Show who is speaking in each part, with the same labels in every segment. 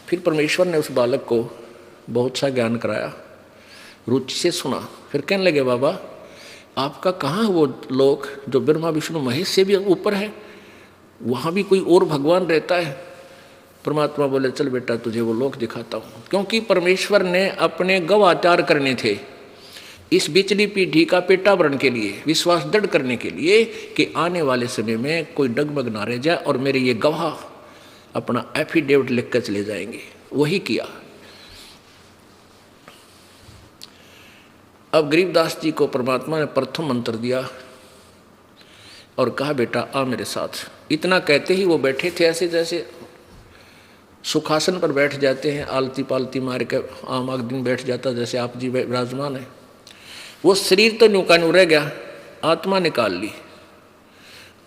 Speaker 1: फिर परमेश्वर ने उस बालक को बहुत सा ज्ञान कराया, रुचि से सुना। फिर कहने लगे, बाबा आपका कहाँ वो लोक जो ब्रह्मा विष्णु महेश से भी ऊपर है, वहाँ भी कोई और भगवान रहता है? परमात्मा बोले, चल बेटा तुझे वो लोक दिखाता हूँ। क्योंकि परमेश्वर ने अपने गवाचार करने थे इस बिचली पीढ़ी का पेटावरण के लिए, विश्वास दृढ़ करने के लिए कि आने वाले समय में कोई डगमग ना रह जाए और मेरे ये गवाह अपना एफिडेविट लिख कर चले जाएंगे। वही किया। अब गरीबदास जी को परमात्मा ने प्रथम मंत्र दिया और कहा, बेटा आ मेरे साथ। इतना कहते ही वो बैठे थे ऐसे जैसे सुखासन पर बैठ जाते हैं, आलती पालती मार के आम आग दिन बैठ जाता, जैसे आप जी विराजमान है। वो शरीर तो न्यू का न्यू रह गया, आत्मा निकाल ली।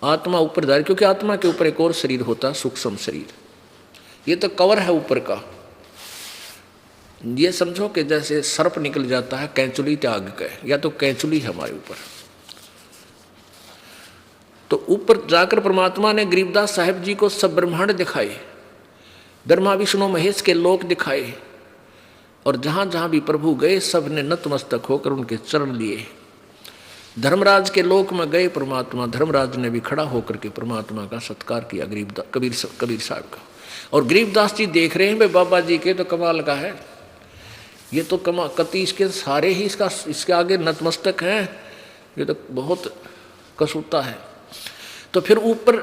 Speaker 1: आत्मा ऊपर जा रही, क्योंकि आत्मा के ऊपर एक और शरीर होता, सूक्ष्म शरीर। ये तो कवर है ऊपर का। ये समझो कि जैसे सर्प निकल जाता है कैंचुली त्याग के, या तो कैंचुली है हमारे ऊपर। तो ऊपर जाकर परमात्मा ने गरीबदास साहब जी को सब ब्रह्मांड दिखाए, ब्रह्मा विष्णु महेश के लोक दिखाए, और जहां जहां भी प्रभु गए सब ने नतमस्तक होकर उनके चरण लिए। धर्मराज के लोक में गए परमात्मा, धर्मराज ने भी खड़ा होकर के परमात्मा का सत्कार किया कबीर साहब का। और गरीबदास जी देख रहे हैं, भाई बाबा जी के तो कमाल का है, ये तो कति इसके सारे ही इसके आगे नतमस्तक हैं, ये तो बहुत कसूता है। तो फिर ऊपर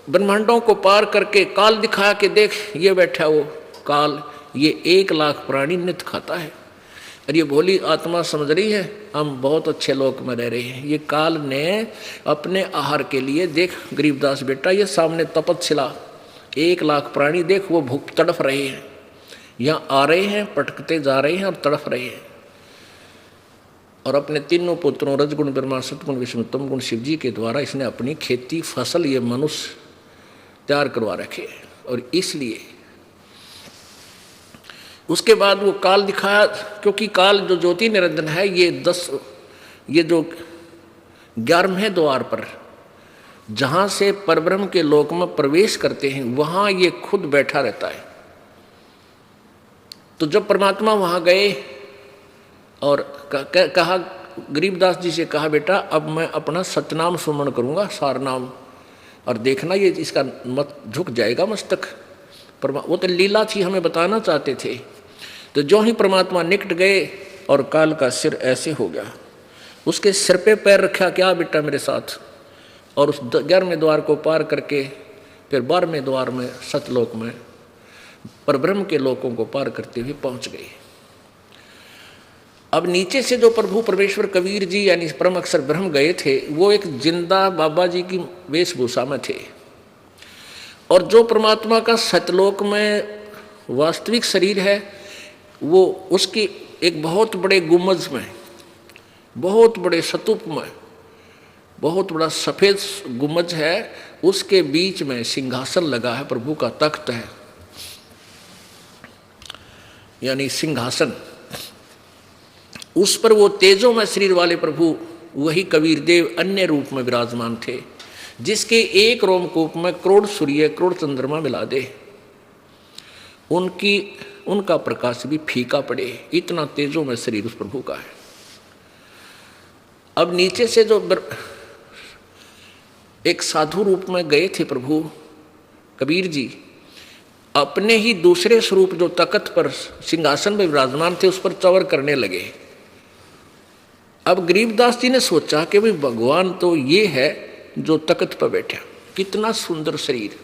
Speaker 1: ब्रह्मांडों को पार करके काल दिखा के देख, ये बैठा वो काल, ये 1 लाख प्राणी नित्य खाता है। और ये भोली आत्मा समझ रही है हम बहुत अच्छे लोक में रह रहे हैं। ये काल ने अपने आहार के लिए, देख गरीबदास बेटा ये सामने तपस्या 1 लाख प्राणी देख, वो भूख तड़फ रहे हैं, यहाँ आ रहे हैं, पटकते जा रहे हैं और तड़फ रहे हैं। और अपने तीनों पुत्रों रजगुण ब्रह्मा सतगुण विष्णु तमगुण शिव जी के द्वारा इसने अपनी खेती फसल ये मनुष्य तैयार करवा रखे। और इसलिए उसके बाद वो काल दिखाया, क्योंकि काल जो ज्योति निरंजन है, ये जो 11वें द्वार पर जहाँ से परब्रह्म के लोक में प्रवेश करते हैं वहाँ ये खुद बैठा रहता है। तो जब परमात्मा वहाँ गए और कहा, गरीबदास जी से कहा, बेटा अब मैं अपना सतनाम सुमरण करूँगा, सारनाम, और देखना ये इसका मत झुक जाएगा मस्तक। वो तो लीला थी, हमें बताना चाहते थे। तो जो ही परमात्मा निकट गए और काल का सिर ऐसे हो गया, उसके सिर पे पैर रखा, क्या बेटा मेरे साथ, और उस 11वें द्वार को पार करके फिर 12वें द्वार में सतलोक में परब्रह्म के लोकों को पार करते हुए पहुंच गए। अब नीचे से जो प्रभु परमेश्वर कबीर जी यानी परम अक्षर ब्रह्म गए थे, वो एक जिंदा बाबा जी की वेशभूषा में थे। और जो परमात्मा का सतलोक में वास्तविक शरीर है, वो उसकी एक बहुत बड़े गुम्बज में, बहुत बड़े स्तूप में, बहुत बड़ा सफ़ेद गुम्बज है, उसके बीच में सिंहासन लगा है, प्रभु का तख्त है यानी सिंहासन। उस पर वो तेजों में शरीर वाले प्रभु, वही कबीर देव अन्य रूप में विराजमान थे, जिसके एक रोमकूप में करोड़ सूर्य करोड़ चंद्रमा मिला दे, उनका प्रकाश भी फीका पड़े, इतना तेजों में शरीर उस प्रभु का है। अब नीचे से जो एक साधु रूप में गए थे प्रभु कबीर जी, अपने ही दूसरे स्वरूप जो तख्त पर सिंहासन में विराजमान थे उस पर चवर करने लगे। अब गरीबदास जी ने सोचा कि भाई भगवान तो ये है जो तख्त पर बैठा, कितना सुंदर शरीर,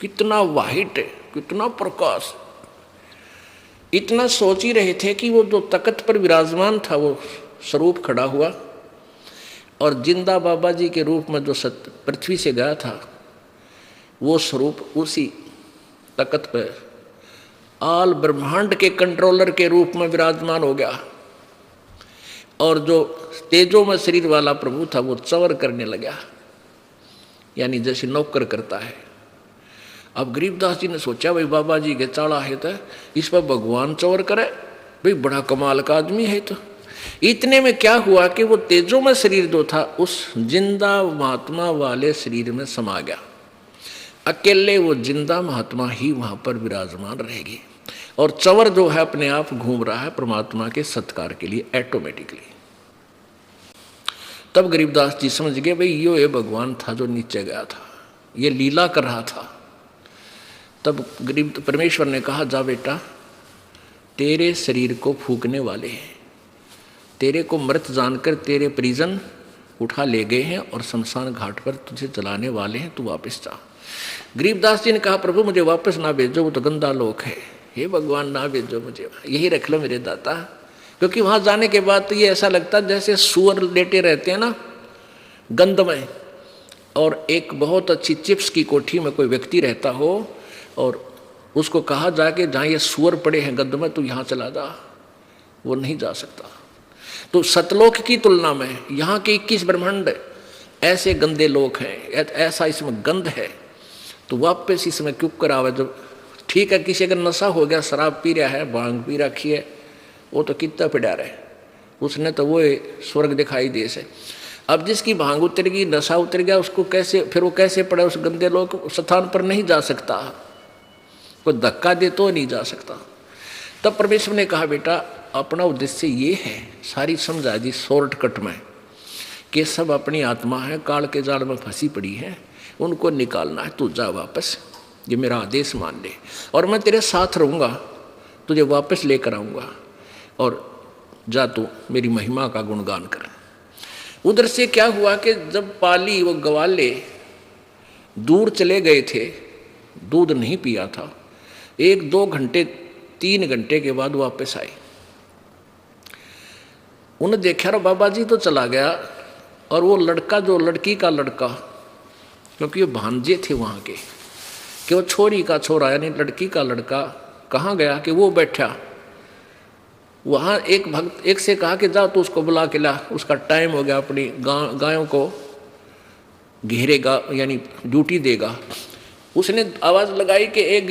Speaker 1: कितना वाहिट, कितना प्रकाश। इतना सोच ही रहे थे कि वो जो तख्त पर विराजमान था वो स्वरूप खड़ा हुआ, और जिंदा बाबा जी के रूप में जो पृथ्वी से गया था वो स्वरूप उसी तख्त पर आल ब्रह्मांड के कंट्रोलर के रूप में विराजमान हो गया। और जो तेजों में शरीर वाला प्रभु था वो चवर करने लगा, यानी जैसे नौकर करता है। अब गरीबदास जी ने सोचा, भाई बाबा जी के चाड़ा है तो इस पर भगवान चवर करे, भाई बड़ा कमाल का आदमी है। तो इतने में क्या हुआ कि वो तेजों में शरीर जो था उस जिंदा महात्मा वाले शरीर में समा गया। अकेले वो जिंदा महात्मा ही वहाँ पर विराजमान रहेगी। और चवर जो है अपने आप घूम रहा है परमात्मा के सत्कार के लिए ऑटोमेटिकली। तब गरीबदास जी समझ गए भाई ये भगवान था जो नीचे गया था, ये लीला कर रहा था। तब गरीब परमेश्वर ने कहा जा बेटा, तेरे शरीर को फूकने वाले हैं, तेरे को मृत जानकर तेरे परिजन उठा ले गए हैं और शमशान घाट पर तुझे जलाने वाले हैं, तू वापस जा। गरीबदास जी ने कहा प्रभु मुझे वापस ना भेजो, वो तो गंदा लोक है, हे भगवान ना भेजो मुझे, यही रख लो मेरे दाता। क्योंकि वहां जाने के बाद तो ये ऐसा लगता जैसे सुअर लेटे रहते हैं ना गंध में, और एक बहुत अच्छी चिप्स की कोठी में कोई व्यक्ति रहता हो और उसको कहा जाके जहाँ ये सुअर पड़े हैं गंध में, तू यहाँ चला जा, वो नहीं जा सकता। तो सतलोक की तुलना में यहाँ के 21 ब्रह्मांड ऐसे गंदे लोक हैं, ऐसा इसमें गंध है, तो वापस इसमें क्यों करावे। जब ठीक है किसी अगर नशा हो गया, शराब पी रहा है, भांग पी रखी है, वो तो कितना पिड़ा रहे, उसने तो वो स्वर्ग दिखाई दे से। अब जिसकी भांग उतर गई, नशा उतर गया, उसको कैसे फिर वो कैसे पड़े उस गंदे लोक स्थान पर, नहीं जा सकता, कोई धक्का दे तो नहीं जा सकता। तब परमेश्वर ने कहा बेटा अपना उद्देश्य ये है, सारी समझा दी शॉर्टकट में, कि सब अपनी आत्मा है, काल के जाल में फंसी पड़ी है, उनको निकालना है, तू जा वापस, ये मेरा आदेश मान ले और मैं तेरे साथ रहूँगा, तुझे वापस लेकर आऊँगा, और जा तू मेरी महिमा का गुणगान कर। उधर से क्या हुआ कि जब पाली वो ग्वाले दूर चले गए थे, दूध नहीं पिया था, 1-2 घंटे 3 घंटे के बाद वापस आए। उन्हें देखा रो बाबा जी तो चला गया, और वो लड़का जो लड़की का लड़का, क्योंकि ये भांजे थे वहाँ के, कि वो छोरी का छोरा यानी लड़की का लड़का कहाँ गया, कि वो बैठा वहाँ। एक भक्त एक से कहा कि जाओ तो उसको बुला के ला, उसका टाइम हो गया, अपनी गायों को घेरेगा यानी ड्यूटी देगा। उसने आवाज़ लगाई कि एक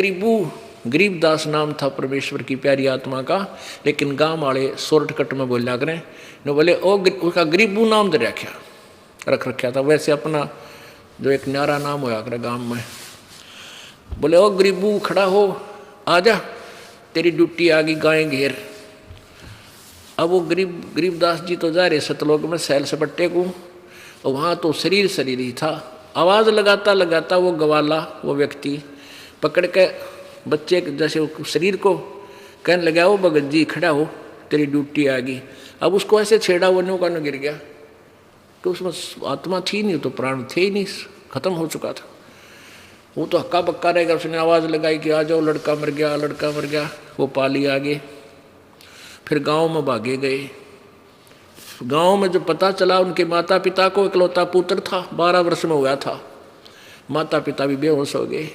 Speaker 1: गरीबदास नाम था परमेश्वर की प्यारी आत्मा का, लेकिन गांव वाले शॉर्टकट में बोला करें न, बोले ओ उसका गरीबू नाम दे रख रखा था, वैसे अपना जो एक न्यारा नाम होया करे गांव में, बोले ओ गरीबू खड़ा हो, आजा तेरी ड्यूटी आ गई, गायें घेर। अब वो गरीबदास जी तो जा रहे सतलोक में सैल सपट्टे को, और वहाँ तो शरीर ही था। आवाज़ लगाता लगाता वो गवाला वो व्यक्ति पकड़ के बच्चे जैसे शरीर को कहने लगा, वो भगत जी खड़ा हो, तेरी ड्यूटी आ गई। अब उसको ऐसे छेड़ा, वो न्यू का न गिर गया, तो उसमें आत्मा थी नहीं, तो प्राण थे ही नहीं, खत्म हो चुका था। वो तो हक्का बक्का रहेगा। उसने आवाज़ लगाई कि आ जाओ, लड़का मर गया, लड़का मर गया। वो पाली आ गए, फिर गांव में भागे गए। गांव में जो पता चला उनके माता पिता को इकलौता पुत्र था, 12 वर्ष में हुआ था, माता पिता भी बेहोश हो गए।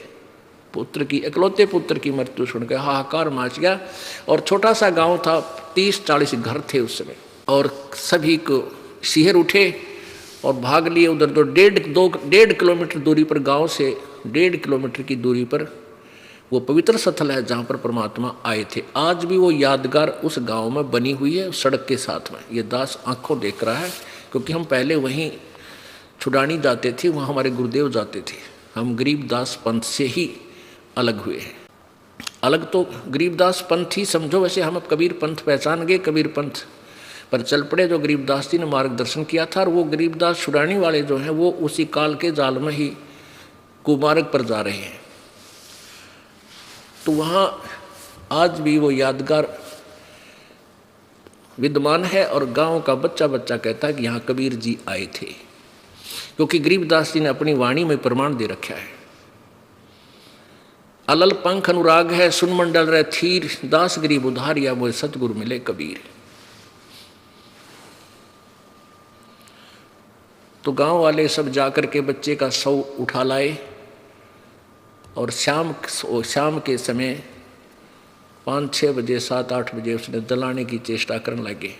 Speaker 1: पुत्र की इकलौते पुत्र की मृत्यु सुनकर हाहाकार मच गया। और छोटा सा गांव था, 30-40 घर थे उस समय, और सभी को शिहर उठे और भाग लिए उधर। तो 1.5 किलोमीटर दूरी पर, गांव से 1.5 किलोमीटर की दूरी पर वो पवित्र स्थल है जहाँ पर परमात्मा आए थे। आज भी वो यादगार उस गांव में बनी हुई है, सड़क के साथ में। ये दास आंखों देख रहा है, क्योंकि हम पहले वहीं छुड़ानी जाते थे, वहाँ हमारे गुरुदेव जाते थे। हम गरीबदास पंथ से ही अलग हुए हैं। अलग तो गरीबदास पंथ ही समझो, वैसे हम अब कबीर पंथ पहचान गए, कबीर पंथ पर चल पड़े जो गरीबदास जी ने मार्गदर्शन किया था। और वो गरीबदास छुड़ाने वाले जो हैं वो उसी काल के जाल में ही कुमार्ग पर जा रहे हैं। तो वहाँ आज भी वो यादगार विद्यमान है, और गांव का बच्चा बच्चा कहता है कि यहाँ कबीर जी आए थे, क्योंकि गरीबदास जी ने अपनी वाणी में प्रमाण दे रखा है। अलल पंख अनुराग है, सुन मंडल रहे थीर, दास गरीब उधारिया मोए सतगुरु मिले कबीर। तो गांव वाले सब जाकर के बच्चे का शव उठा लाए, और शाम के समय 5-6 बजे 7-8 बजे उसने जलाने की चेष्टा करने लगे।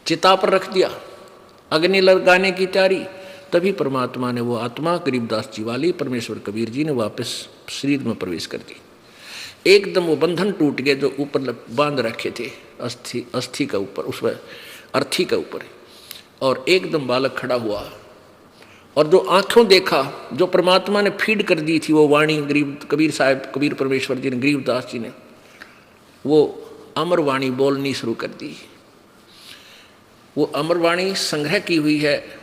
Speaker 1: चिता पर रख दिया, अग्नि लगाने की तैयारी। तभी परमात्मा ने वो आत्मा गरीबदास जी वाली परमेश्वर कबीर जी ने वापस शरीर में प्रवेश कर दी। एकदम वो बंधन टूट गए जो ऊपर बांध रखे थे अस्थि का ऊपर, उसमें अर्थी का ऊपर, और एकदम बालक खड़ा हुआ। और जो आंखों देखा, जो परमात्मा ने फीड कर दी थी वो वाणी, कबीर साहब, कबीर परमेश्वर जी ने, गरीबदास जी ने, वो अमरवाणी बोलनी शुरू कर दी। वो अमरवाणी संग्रह की हुई है,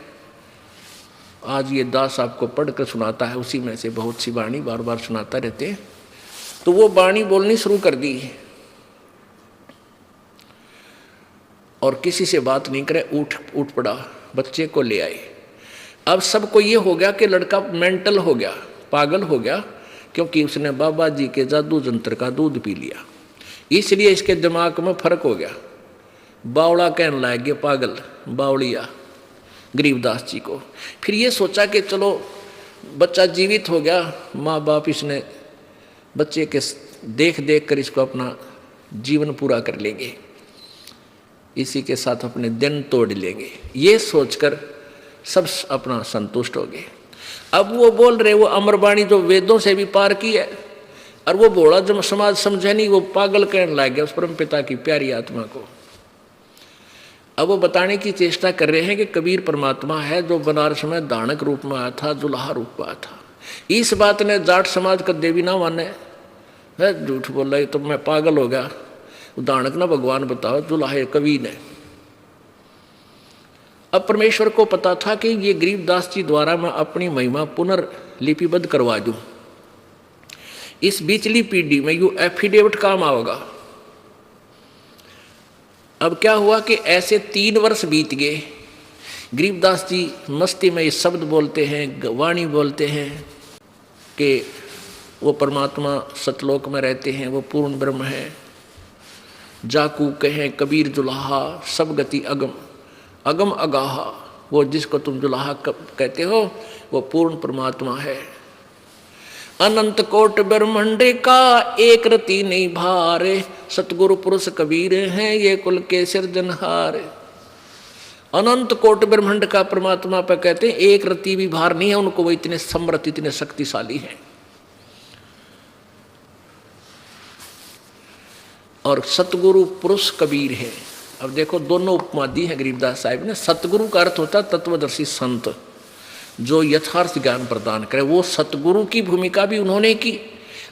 Speaker 1: आज ये दास आपको पढ़कर सुनाता है, उसी में से बहुत सी वाणी बार बार सुनाता रहते हैं। तो वो वाणी बोलनी शुरू कर दी और किसी से बात नहीं करे, उठ पड़ा, बच्चे को ले आए। अब सबको ये हो गया कि लड़का मेंटल हो गया, पागल हो गया, क्योंकि उसने बाबा जी के जादू जंत्र का दूध पी लिया, इसलिए इसके दिमाग में फर्क हो गया। बावड़ा कहने लग गया, पागल बावड़िया गरीबदास जी को। फिर ये सोचा कि चलो बच्चा जीवित हो गया, माँ बाप इसने बच्चे के देख देख कर इसको अपना जीवन पूरा कर लेंगे, इसी के साथ अपने दिन तोड़ लेंगे, ये सोचकर सब अपना संतुष्ट हो गए। अब वो बोल रहे, वो अमरवाणी जो वेदों से भी पार की है, और वो बोला जब समाज समझे नहीं, वो पागल कहने लग गया उस परम पिता की प्यारी आत्मा को। अब वो बताने की चेष्टा कर रहे हैं कि कबीर परमात्मा है जो बनारस में दानक रूप में आया था, जुलाहा रूप में आया था। इस बात ने जाट समाज का देवी ना माने, है झूठ बोल रहा है, तो मैं पागल हो गया, दानक ना भगवान बताओ, जुलाहे कवि ने। अब परमेश्वर को पता था कि ये गरीबदास जी द्वारा मैं अपनी महिमा पुनर्लिपिबद्ध करवा दूं, इस बीचली पीढ़ी में यू एफिडेविट काम आएगा। अब क्या हुआ कि ऐसे 3 वर्ष बीत गए, गरीबदास जी मस्ती में ये शब्द बोलते हैं, वाणी बोलते हैं कि वो परमात्मा सतलोक में रहते हैं, वो पूर्ण ब्रह्म है। जाकू कहें कबीर जुलाहा, सब गति अगम अगम अगाहा, वो जिसको तुम जुलाहा कहते हो वो पूर्ण परमात्मा है। अनंत कोट ब्रह्मंडे का एक रति नहीं भारे, सतगुरु पुरुष कबीर हैं ये कुल के सिरजनहार। अनंत कोट ब्रह्मंड का परमात्मा पर कहते हैं एक रति भी भार नहीं है उनको, वो इतने समर्थ इतने शक्तिशाली हैं। और सतगुरु पुरुष कबीर है। अब देखो दोनों उपमा दी है गरीबदास साहिब ने। सतगुरु का अर्थ होता है तत्वदर्शी संत, जो यथार्थ ज्ञान प्रदान करे, वो सतगुरु की भूमिका भी उन्होंने की।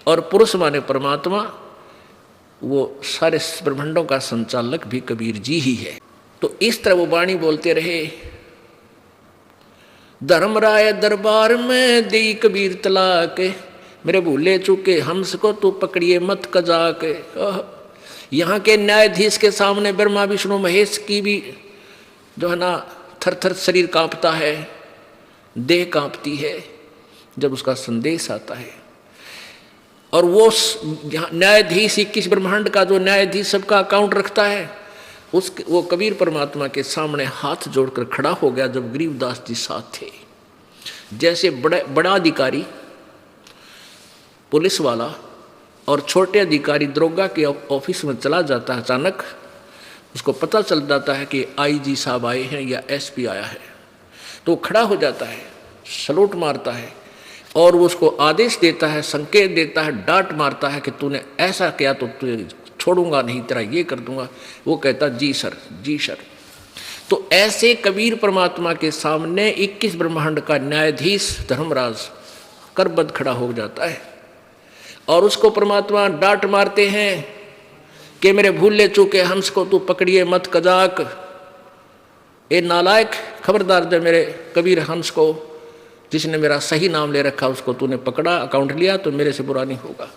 Speaker 1: और पुरुष माने परमात्मा, वो सारे ब्रह्मांडों का संचालक भी कबीर जी ही है। तो इस तरह वो वाणी बोलते रहे। धर्मराय दरबार में दी कबीर तलाक, मेरे भूले चुके हंस को तू पकड़िए मत कजाक। यहाँ के न्यायाधीश के सामने ब्रह्मा विष्णु महेश की भी जो है ना थर थर शरीर कांपता है, देह कांपती है जब उसका संदेश आता है। और वो न्यायाधीश 21 ब्रह्मांड का जो न्यायाधीश सबका अकाउंट रखता है, वो कबीर परमात्मा के सामने हाथ जोड़कर खड़ा हो गया जब गरीबदास जी साथ थे। जैसे बड़ा अधिकारी पुलिस वाला और छोटे अधिकारी दरोगा के ऑफिस में चला जाता है, अचानक उसको पता चल जाता है कि आईजी साहब आए हैं या एसपी आया है, तो खड़ा हो जाता है, सलूट मारता है और वो उसको आदेश देता है, संकेत देता है, डांट मारता है कि तूने ऐसा किया तो तुझे छोड़ूंगा नहीं, तेरा ये कर दूंगा। वो कहता जी सर, जी सर। तो ऐसे कबीर परमात्मा के सामने 21 ब्रह्मांड का न्यायाधीश धर्मराज करबद्ध खड़ा हो जाता है और उसको परमात्मा डांट मारते हैं कि मेरे भूले चूके हंस को तू पकड़िए मत कजाक। ए नालायक, खबरदार, जब मेरे कबीर हंस को, जिसने मेरा सही नाम ले रखा, उसको तूने पकड़ा, अकाउंट लिया, तो मेरे से बुरा नहीं होगा।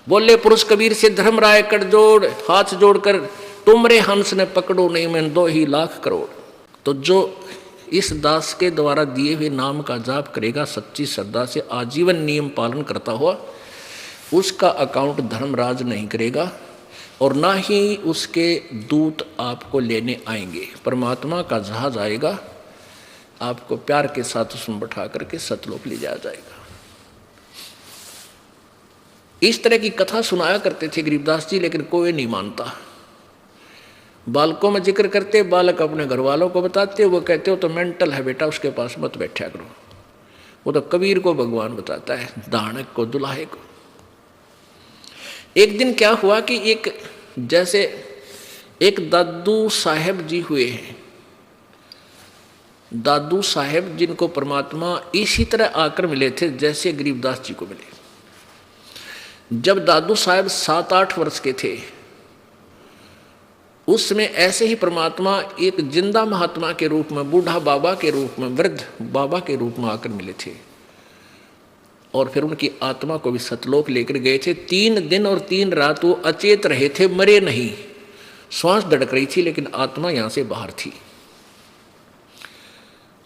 Speaker 1: बोले पुरुष कबीर से धर्मराय कर जोड़, हाथ जोड़कर, तुमरे हंस ने पकड़ो नहीं मैं 2 ही लाख करोड़। तो जो इस दास के द्वारा दिए हुए नाम का जाप करेगा सच्ची श्रद्धा से, आजीवन नियम पालन करता हुआ, उसका अकाउंट धर्मराज नहीं करेगा और ना ही उसके दूत आपको लेने आएंगे। परमात्मा का जहाज आएगा, आपको प्यार के साथ उसमें बैठा करके सतलोक ले जाया जाएगा। इस तरह की कथा सुनाया करते थे गरीबदास जी, लेकिन कोई नहीं मानता। बालकों में जिक्र करते, बालक अपने घर वालों को बताते, वो कहते हो तो मेंटल है बेटा, उसके पास मत बैठा करो। वो तो कबीर को भगवान बताता है, दानक को, दुल्हे को। एक दिन क्या हुआ कि एक दादू साहेब जी हुए हैं। दादू साहेब जिनको परमात्मा इसी तरह आकर मिले थे जैसे गरीबदास जी को मिले। जब दादू साहेब 7-8 वर्ष के थे उसमें ऐसे ही परमात्मा एक जिंदा महात्मा के रूप में, बूढ़ा बाबा के रूप में, वृद्ध बाबा के रूप में आकर मिले थे और फिर उनकी आत्मा को भी सतलोक लेकर गए थे। 3 दिन और 3 रात वो अचेत रहे थे, मरे नहीं। श्वास धड़क रही थी लेकिन आत्मा यहां से बाहर थी।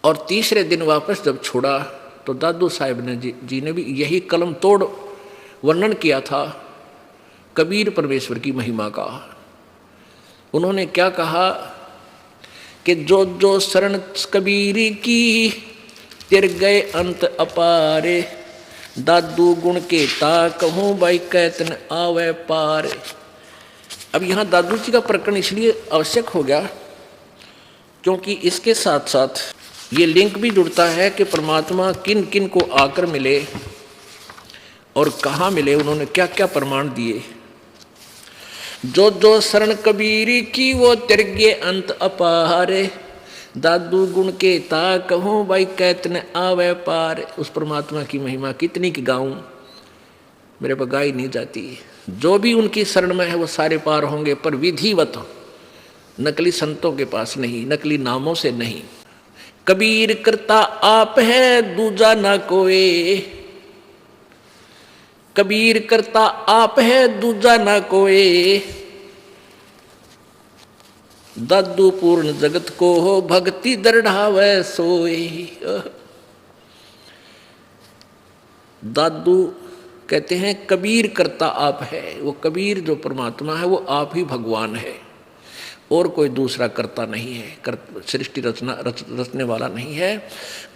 Speaker 1: और तीसरे दिन वापस जब छोड़ा तो दादू साहब जी ने भी यही कलम तोड़ वर्णन किया था कबीर परमेश्वर की महिमा का। उन्होंने क्या कहा कि जो जो शरण कबीर की तिर गए अंत अपारे, दादू गुण के ता कहूँ भाई कैतन आवे पार। अब यहाँ दादू जी का प्रकरण इसलिए आवश्यक हो गया क्योंकि इसके साथ साथ ये लिंक भी जुड़ता है कि परमात्मा किन किन को आकर मिले और कहाँ मिले, उन्होंने क्या क्या प्रमाण दिए। जो जो शरण कबीर की वो तिर गए अंत अपारे, दादू गुण के ता कहूँ भाई कैतन आवे पार। उस परमात्मा की महिमा कितनी की गाऊं, मेरे पर गाई नहीं जाती। जो भी उनकी शरण में है वो सारे पार होंगे, पर विधिवत, नकली संतों के पास नहीं, नकली नामों से नहीं। कबीर करता आप है दूजा ना कोई, कबीर करता आप है दूजा ना कोई, दादू पूर्ण जगत को हो भक्ति दृढ़ावे सोए। दादू कहते हैं कबीर करता आप है, वो कबीर जो परमात्मा है वो आप ही भगवान है और कोई दूसरा करता नहीं है, सृष्टि रचने वाला नहीं है।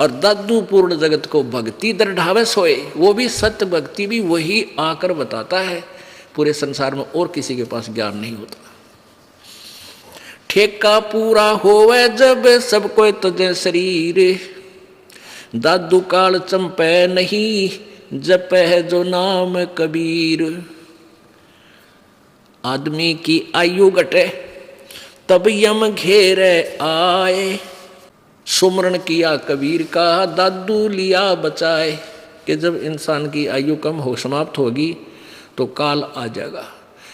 Speaker 1: और दादू पूर्ण जगत को भक्ति दृढ़ावे सोए, वो भी सत्य भक्ति भी वही आकर बताता है, पूरे संसार में और किसी के पास ज्ञान नहीं होता। ठेका पूरा होवे जब सब कोई तुझे शरीर, दादू काल चंपे नहीं जप है जो नाम कबीर। आदमी की आयु घटे तब यम घेरे आए, सुमरण किया कबीर का दादू लिया बचाए। कि जब इंसान की आयु कम हो, समाप्त होगी तो काल आ जाएगा।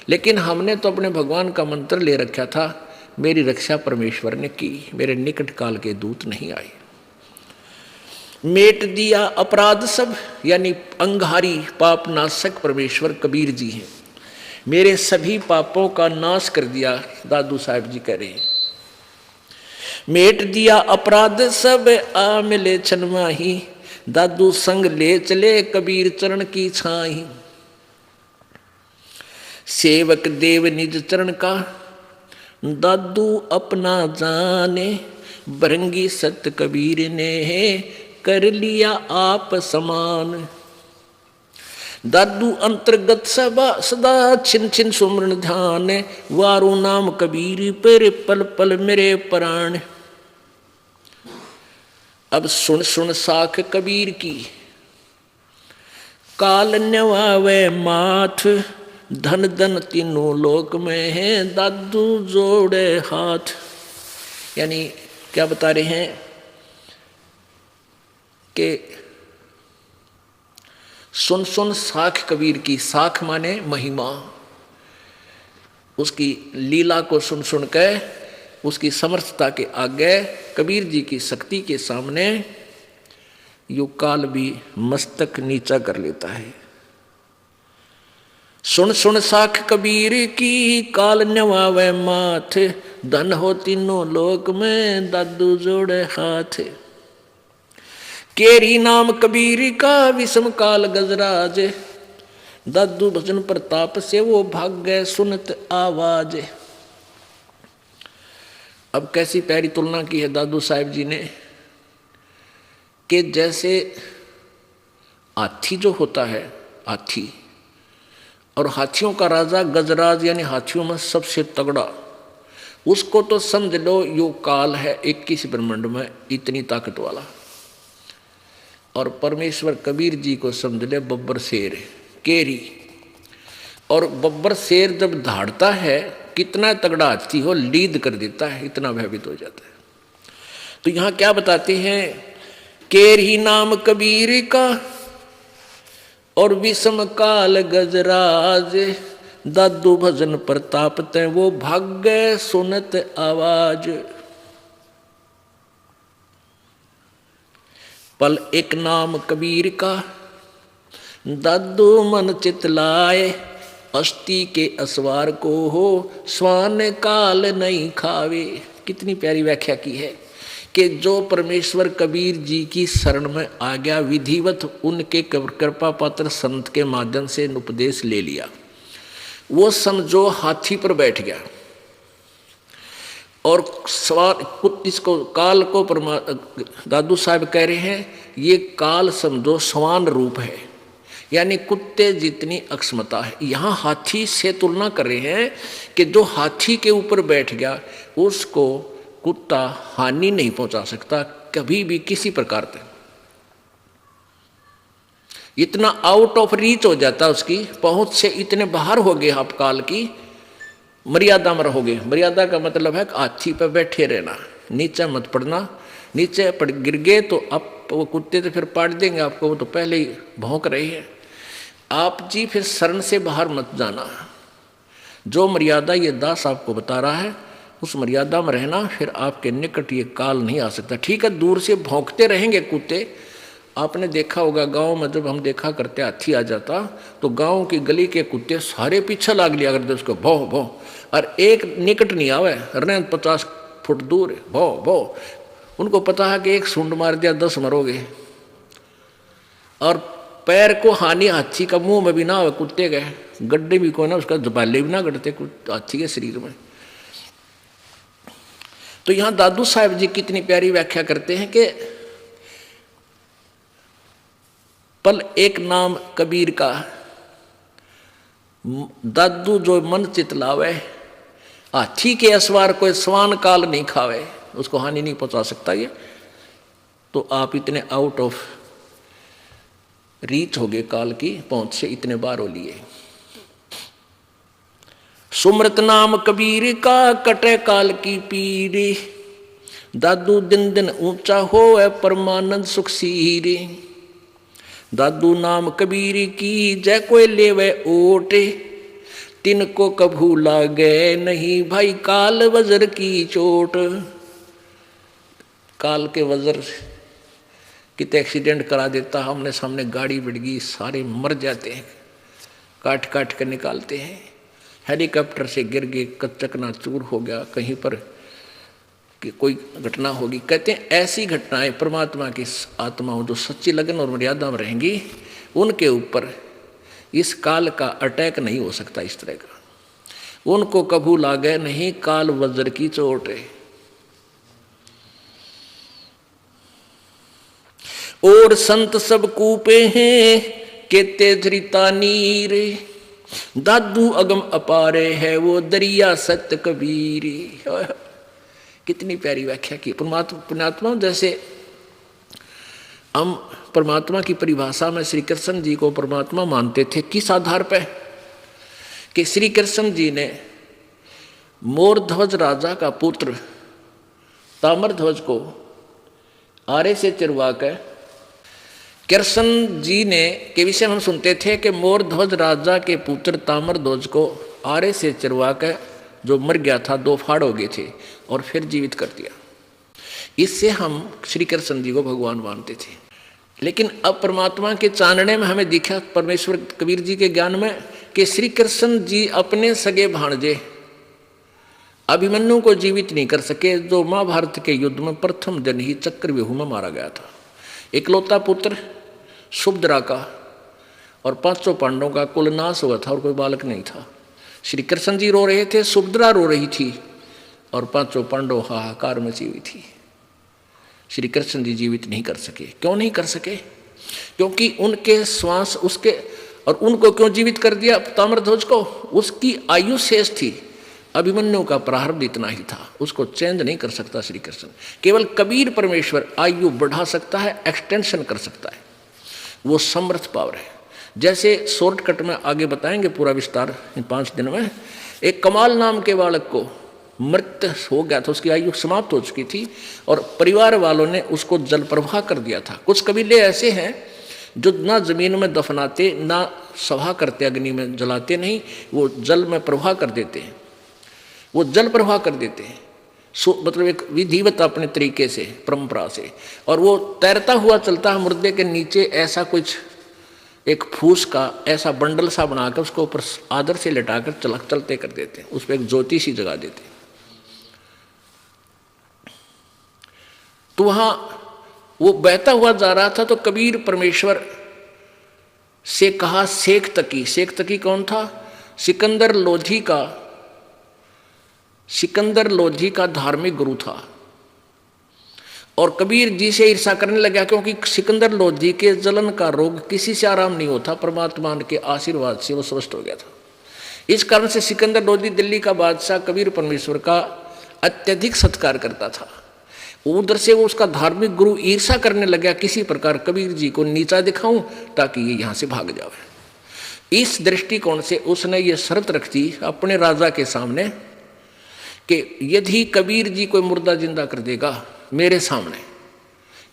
Speaker 1: लेकिन हमने तो अपने भगवान का मंत्र ले रखा था, मेरी रक्षा परमेश्वर ने की, मेरे निकट काल के दूत नहीं आए। मेट दिया अपराध सब, यानी अंगारी पाप नाशक परमेश्वर कबीर जी हैं। मेरे सभी पापों का नाश कर दिया, दादू साहब जी कह रहे हैं। मेट दिया अपराध सब आ मिले छनमाही, दादू संग ले चले कबीर चरण की छाही। सेवक देव निज चरण का दादू अपना जाने, भरंगी सत्य कबीर ने कर लिया आप समान। दादू अंतर्गत सदा छिन छिन सुमरण ध्यान, वारू नाम कबीर पर पल पल मेरे प्राण। अब सुन सुन साख कबीर की, काल न्यवावे माथ, धन धन तीनों लोक में है दादू जोड़े हाथ। यानी क्या बता रहे हैं कि सुन सुन साख कबीर की, साख माने महिमा, उसकी लीला को सुन सुन के उसकी समर्थता के आगे, कबीर जी की शक्ति के सामने यो काल भी मस्तक नीचा कर लेता है। सुन सुन साख कबीर की, काल न्यवावे माथ, धन हो तीनों लोक में दादू जोड़े हाथ। केरी नाम कबीर का विषम काल गजराज, दादू भजन प्रताप से वो भाग गए सुनत आवाज। अब कैसी प्यारी तुलना की है दादू साहब जी ने कि जैसे हाथी जो होता है, हाथी, और हाथियों का राजा गजराज यानी हाथियों में सबसे तगड़ा, उसको तो समझ लो यो काल है 21 ब्रह्मांड में इतनी ताकत वाला। और परमेश्वर कबीर जी को समझ ले बब्बर शेर, केरी। और बब्बर शेर जब धाड़ता है, कितना तगड़ा हाथी हो, लीद कर देता है, इतना भयभीत हो जाता है। तो यहाँ क्या बताते हैं, केरी नाम कबीर का और विषम काल गजराज, दादू भजन प्रताप ते वो भाग्य सुनत आवाज। पल एक नाम कबीर का दादू मन चित लाए, अस्थि के असवार को हो स्वान काल नहीं खावे। कितनी प्यारी व्याख्या की है कि जो परमेश्वर कबीर जी की शरण में आ गया, विधिवत उनके कृपा पात्र संत के माध्यम से उपदेश ले लिया, वो समझो हाथी पर बैठ गया और सवार इसको काल को दादू साहब कह रहे हैं ये काल समझो समान रूप है, यानी कुत्ते जितनी अक्षमता है। यहाँ हाथी से तुलना कर रहे हैं कि जो हाथी के ऊपर बैठ गया उसको कुत्ता हानि नहीं पहुंचा सकता कभी भी किसी प्रकार से। इतना आउट ऑफ रीच हो जाता, उसकी पहुंच से इतने बाहर हो गए आप काल की मर्यादा में रहोगे। मर्यादा का मतलब है हाथी पर बैठे रहना, नीचे मत पड़ना। नीचे पड़ गिर गए तो आप वो कुत्ते तो फिर पाट देंगे आपको, वो तो पहले ही भौंक रहे हैं। आप जी फिर शरण से बाहर मत जाना। जो मर्यादा ये दास आपको बता रहा है उस मर्यादा में रहना, फिर आपके निकट ये काल नहीं आ सकता। ठीक है, दूर से भौंकते रहेंगे कुत्ते। आपने देखा होगा गांव में जब हम देखा करते हाथी आ जाता तो गांव की गली के कुत्ते सारे पीछे लाग लिया करते उसको, भौ भौ, और एक निकट नहीं आवे, रहने 50 फुट दूर भौ भौ। उनको पता है कि एक सूंड मार दिया 10 मरोगे। और पैर को हानि हाथी का मुंह में भी ना हो, कुत्ते के गड्ढे भी कोई ना, उसका जबाले भी ना गढ़ते हाथी के शरीर में। तो यहां दादू साहब जी कितनी प्यारी व्याख्या करते हैं कि पल एक नाम कबीर का दादू जो मन चित लावे, हाथी के असवार कोई स्वान काल नहीं खावे, उसको हानि नहीं पहुंचा सकता ये। तो आप इतने आउट ऑफ रीच हो गए, काल की पहुंच से इतने बार हो लिए। सुमृत नाम कबीर का कटे काल की पीरी, दादू दिन दिन ऊंचा हो परमानंद सुख सीरी। दादू नाम कबीर की जय कोई लेवे ओटे, तिनको कभू लागे नहीं भाई काल वज्र की चोट। काल के वज्र कितने एक्सीडेंट करा देता, हमने सामने गाड़ी बढ़ गई, सारे मर जाते हैं, काट काट कर निकालते हैं। हेलीकॉप्टर से गिर गए, चकनाचूर हो गया, कहीं पर कि कोई घटना होगी। कहते हैं ऐसी घटनाएं परमात्मा की आत्माओं जो सच्ची लगन और मर्यादा में रहेंगी उनके ऊपर इस काल का अटैक नहीं हो सकता इस तरह का। उनको कभू लागे नहीं काल वज्र की चोट है। और संत सब कूपे हैं केते धृता नीर, दादू अगम अपारे है वो दरिया सत्य कबीर। कितनी प्यारी व्याख्या की। परमात्मा जैसे हम परमात्मा की परिभाषा में श्री कृष्ण जी को परमात्मा मानते थे किस आधार पर कि श्री कृष्ण जी ने मोरध्वज राजा का पुत्र ताम्रध्वज को आरे से चिरवा कर, कृष्ण जी ने के विषय हम सुनते थे कि मोरध्वज राजा के पुत्र ताम्रध्वज को आरे से चिरवा कर जो मर गया था 2 फाड़ हो गए थे और फिर जीवित कर दिया। इससे हम श्री कृष्ण जी को भगवान मानते थे। लेकिन अब परमात्मा के चानने में हमें दिखा परमेश्वर कबीर जी के ज्ञान में कि श्री कृष्ण जी अपने सगे भाणजे अभिमन्यु को जीवित नहीं कर सके, जो महाभारत के युद्ध में प्रथम जन ही चक्रव्यूह में मारा गया था। इकलौता पुत्र सुभद्रा का और 500 पांडवों का कुल नाश हुआ था और कोई बालक नहीं था। श्री कृष्ण जी रो रहे थे, सुभद्रा रो रही थी और 500 पांडव हाहाकार मची हुई थी। श्री कृष्ण जी जीवित नहीं कर सके। क्यों नहीं कर सके? क्योंकि उनके श्वास उसके, और उनको क्यों जीवित कर दिया ताम्रध्वज को? उसकी आयु शेष थी, अभिमन्यु का प्रारब्ध इतना ही था, उसको चेंज नहीं कर सकता श्री कृष्ण। केवल कबीर परमेश्वर आयु बढ़ा सकता है, एक्सटेंशन कर सकता है, वो समर्थ पावर है। जैसे शॉर्टकट में आगे बताएंगे पूरा विस्तार इन 5 दिन में। एक कमाल नाम के बालक को मृत हो गया था, उसकी आयु समाप्त हो चुकी थी और परिवार वालों ने उसको जल प्रवाह कर दिया था। कुछ कबीले ऐसे हैं जो ना जमीन में दफनाते, ना सभा करते, अग्नि में जलाते नहीं, वो जल में प्रवाह कर देते हैं, वो जल प्रवाह कर देते हैं, मतलब एक विधिवत अपने तरीके से, परंपरा से। और वो तैरता हुआ चलता है मुर्दे के नीचे, ऐसा कुछ एक फूस का ऐसा बंडल सा बनाकर उसको ऊपर आदर से लटाकर चलते कर देते हैं, उस पर एक ज्योति सी जगा देते हैं। तो वहां वो बहता हुआ जा रहा था, तो कबीर परमेश्वर से कहा शेख तकी। शेख तकी कौन था? सिकंदर लोधी का धार्मिक गुरु था। और कबीर जी से ईर्षा करने लगा, क्योंकि सिकंदर लोधी के जलन का रोग किसी से आराम नहीं होता, परमात्मा के आशीर्वाद से वो स्वस्थ हो गया था। इस कारण से सिकंदर लोधी दिल्ली का बादशाह कबीर परमेश्वर का अत्यधिक सत्कार करता था। उधर से वो उसका धार्मिक गुरु ईर्षा करने लगा, किसी प्रकार कबीर जी को नीचा दिखाऊं ताकि ये यहाँ से भाग जाए। इस दृष्टिकोण से उसने ये शर्त रख दी अपने राजा के सामने कि यदि कबीर जी कोई मुर्दा जिंदा कर देगा मेरे सामने,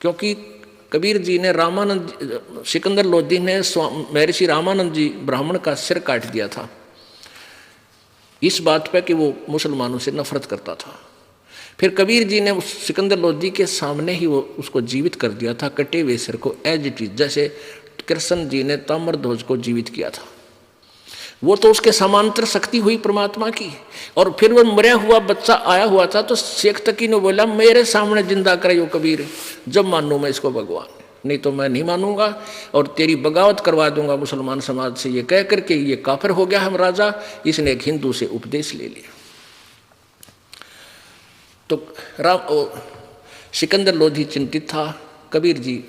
Speaker 1: क्योंकि कबीर जी ने सिकंदर लोधी ने महर्षि रामानंद जी ब्राह्मण का सिर काट दिया था, इस बात पर कि वो मुसलमानों से नफरत करता था। फिर कबीर जी ने उस सिकंदर लोधी के सामने ही वो उसको जीवित कर दिया था, कटे हुए सिर को एज इट इज, जैसे कृष्ण जी ने ताम्रध्वज को जीवित किया था। वो तो उसके समांतर शक्ति हुई परमात्मा की। और फिर वो मरा हुआ बच्चा आया हुआ था, तो शेख तकी ने बोला मेरे सामने जिंदा करे कबीर, जब मानूं मैं इसको भगवान, नहीं तो मैं नहीं मानूंगा और तेरी बगावत करवा दूंगा मुसलमान समाज से। ये कह करके ये काफिर हो गया हम राजा, इसने एक हिंदू से उपदेश ले लिया। तो सिकंदर लोधी चिंतित था। कबीर जी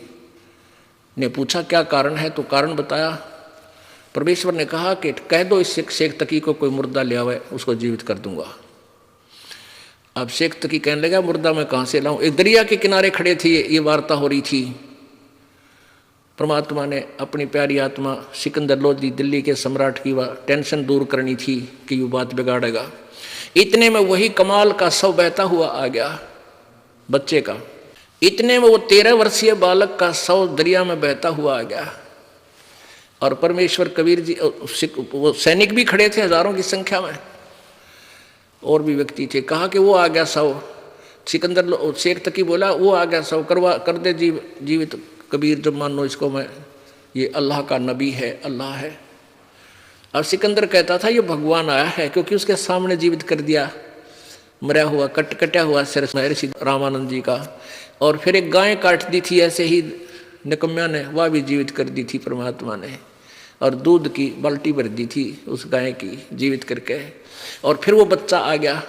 Speaker 1: ने पूछा क्या कारण है, तो कारण बताया। परमेश्वर ने कहा कि कह दो इस शेख तकी को कोई मुर्दा ले आवे, उसको जीवित कर दूंगा। अब शेख तकी कहने लगा मुर्दा मैं कहाँ से लाऊं? एक दरिया के किनारे खड़े थे, ये वार्ता हो रही थी। परमात्मा ने अपनी प्यारी आत्मा सिकंदर लोधी दिल्ली के सम्राट की वह टेंशन दूर करनी थी कि वो बात बिगाड़ेगा। इतने में वही कमाल का शव बहता हुआ आ गया बच्चे का। इतने में वो 13 वर्षीय बालक का शव दरिया में बहता हुआ आ गया। और परमेश्वर कबीर जी, वो सैनिक भी खड़े थे हजारों की संख्या में, और भी व्यक्ति थे। कहा कि वो आ गया शव। सिकंदर शेख तकी बोला वो आ गया शव, कर दे जीवित कबीर, जब मानो इसको मैं, ये अल्लाह का नबी है, अल्लाह है। अब सिकंदर कहता था ये भगवान आया है, क्योंकि उसके सामने जीवित कर दिया मरा हुआ कटा हुआ सिर महर्षि रामानंद जी का। और फिर एक गाय काट दी थी ऐसे ही निकम्या ने, वह भी जीवित कर दी थी परमात्मा ने। और दूध की बाल्टी भर दी थी उस गाय की जीवित करके। और फिर वो बच्चा आ गया।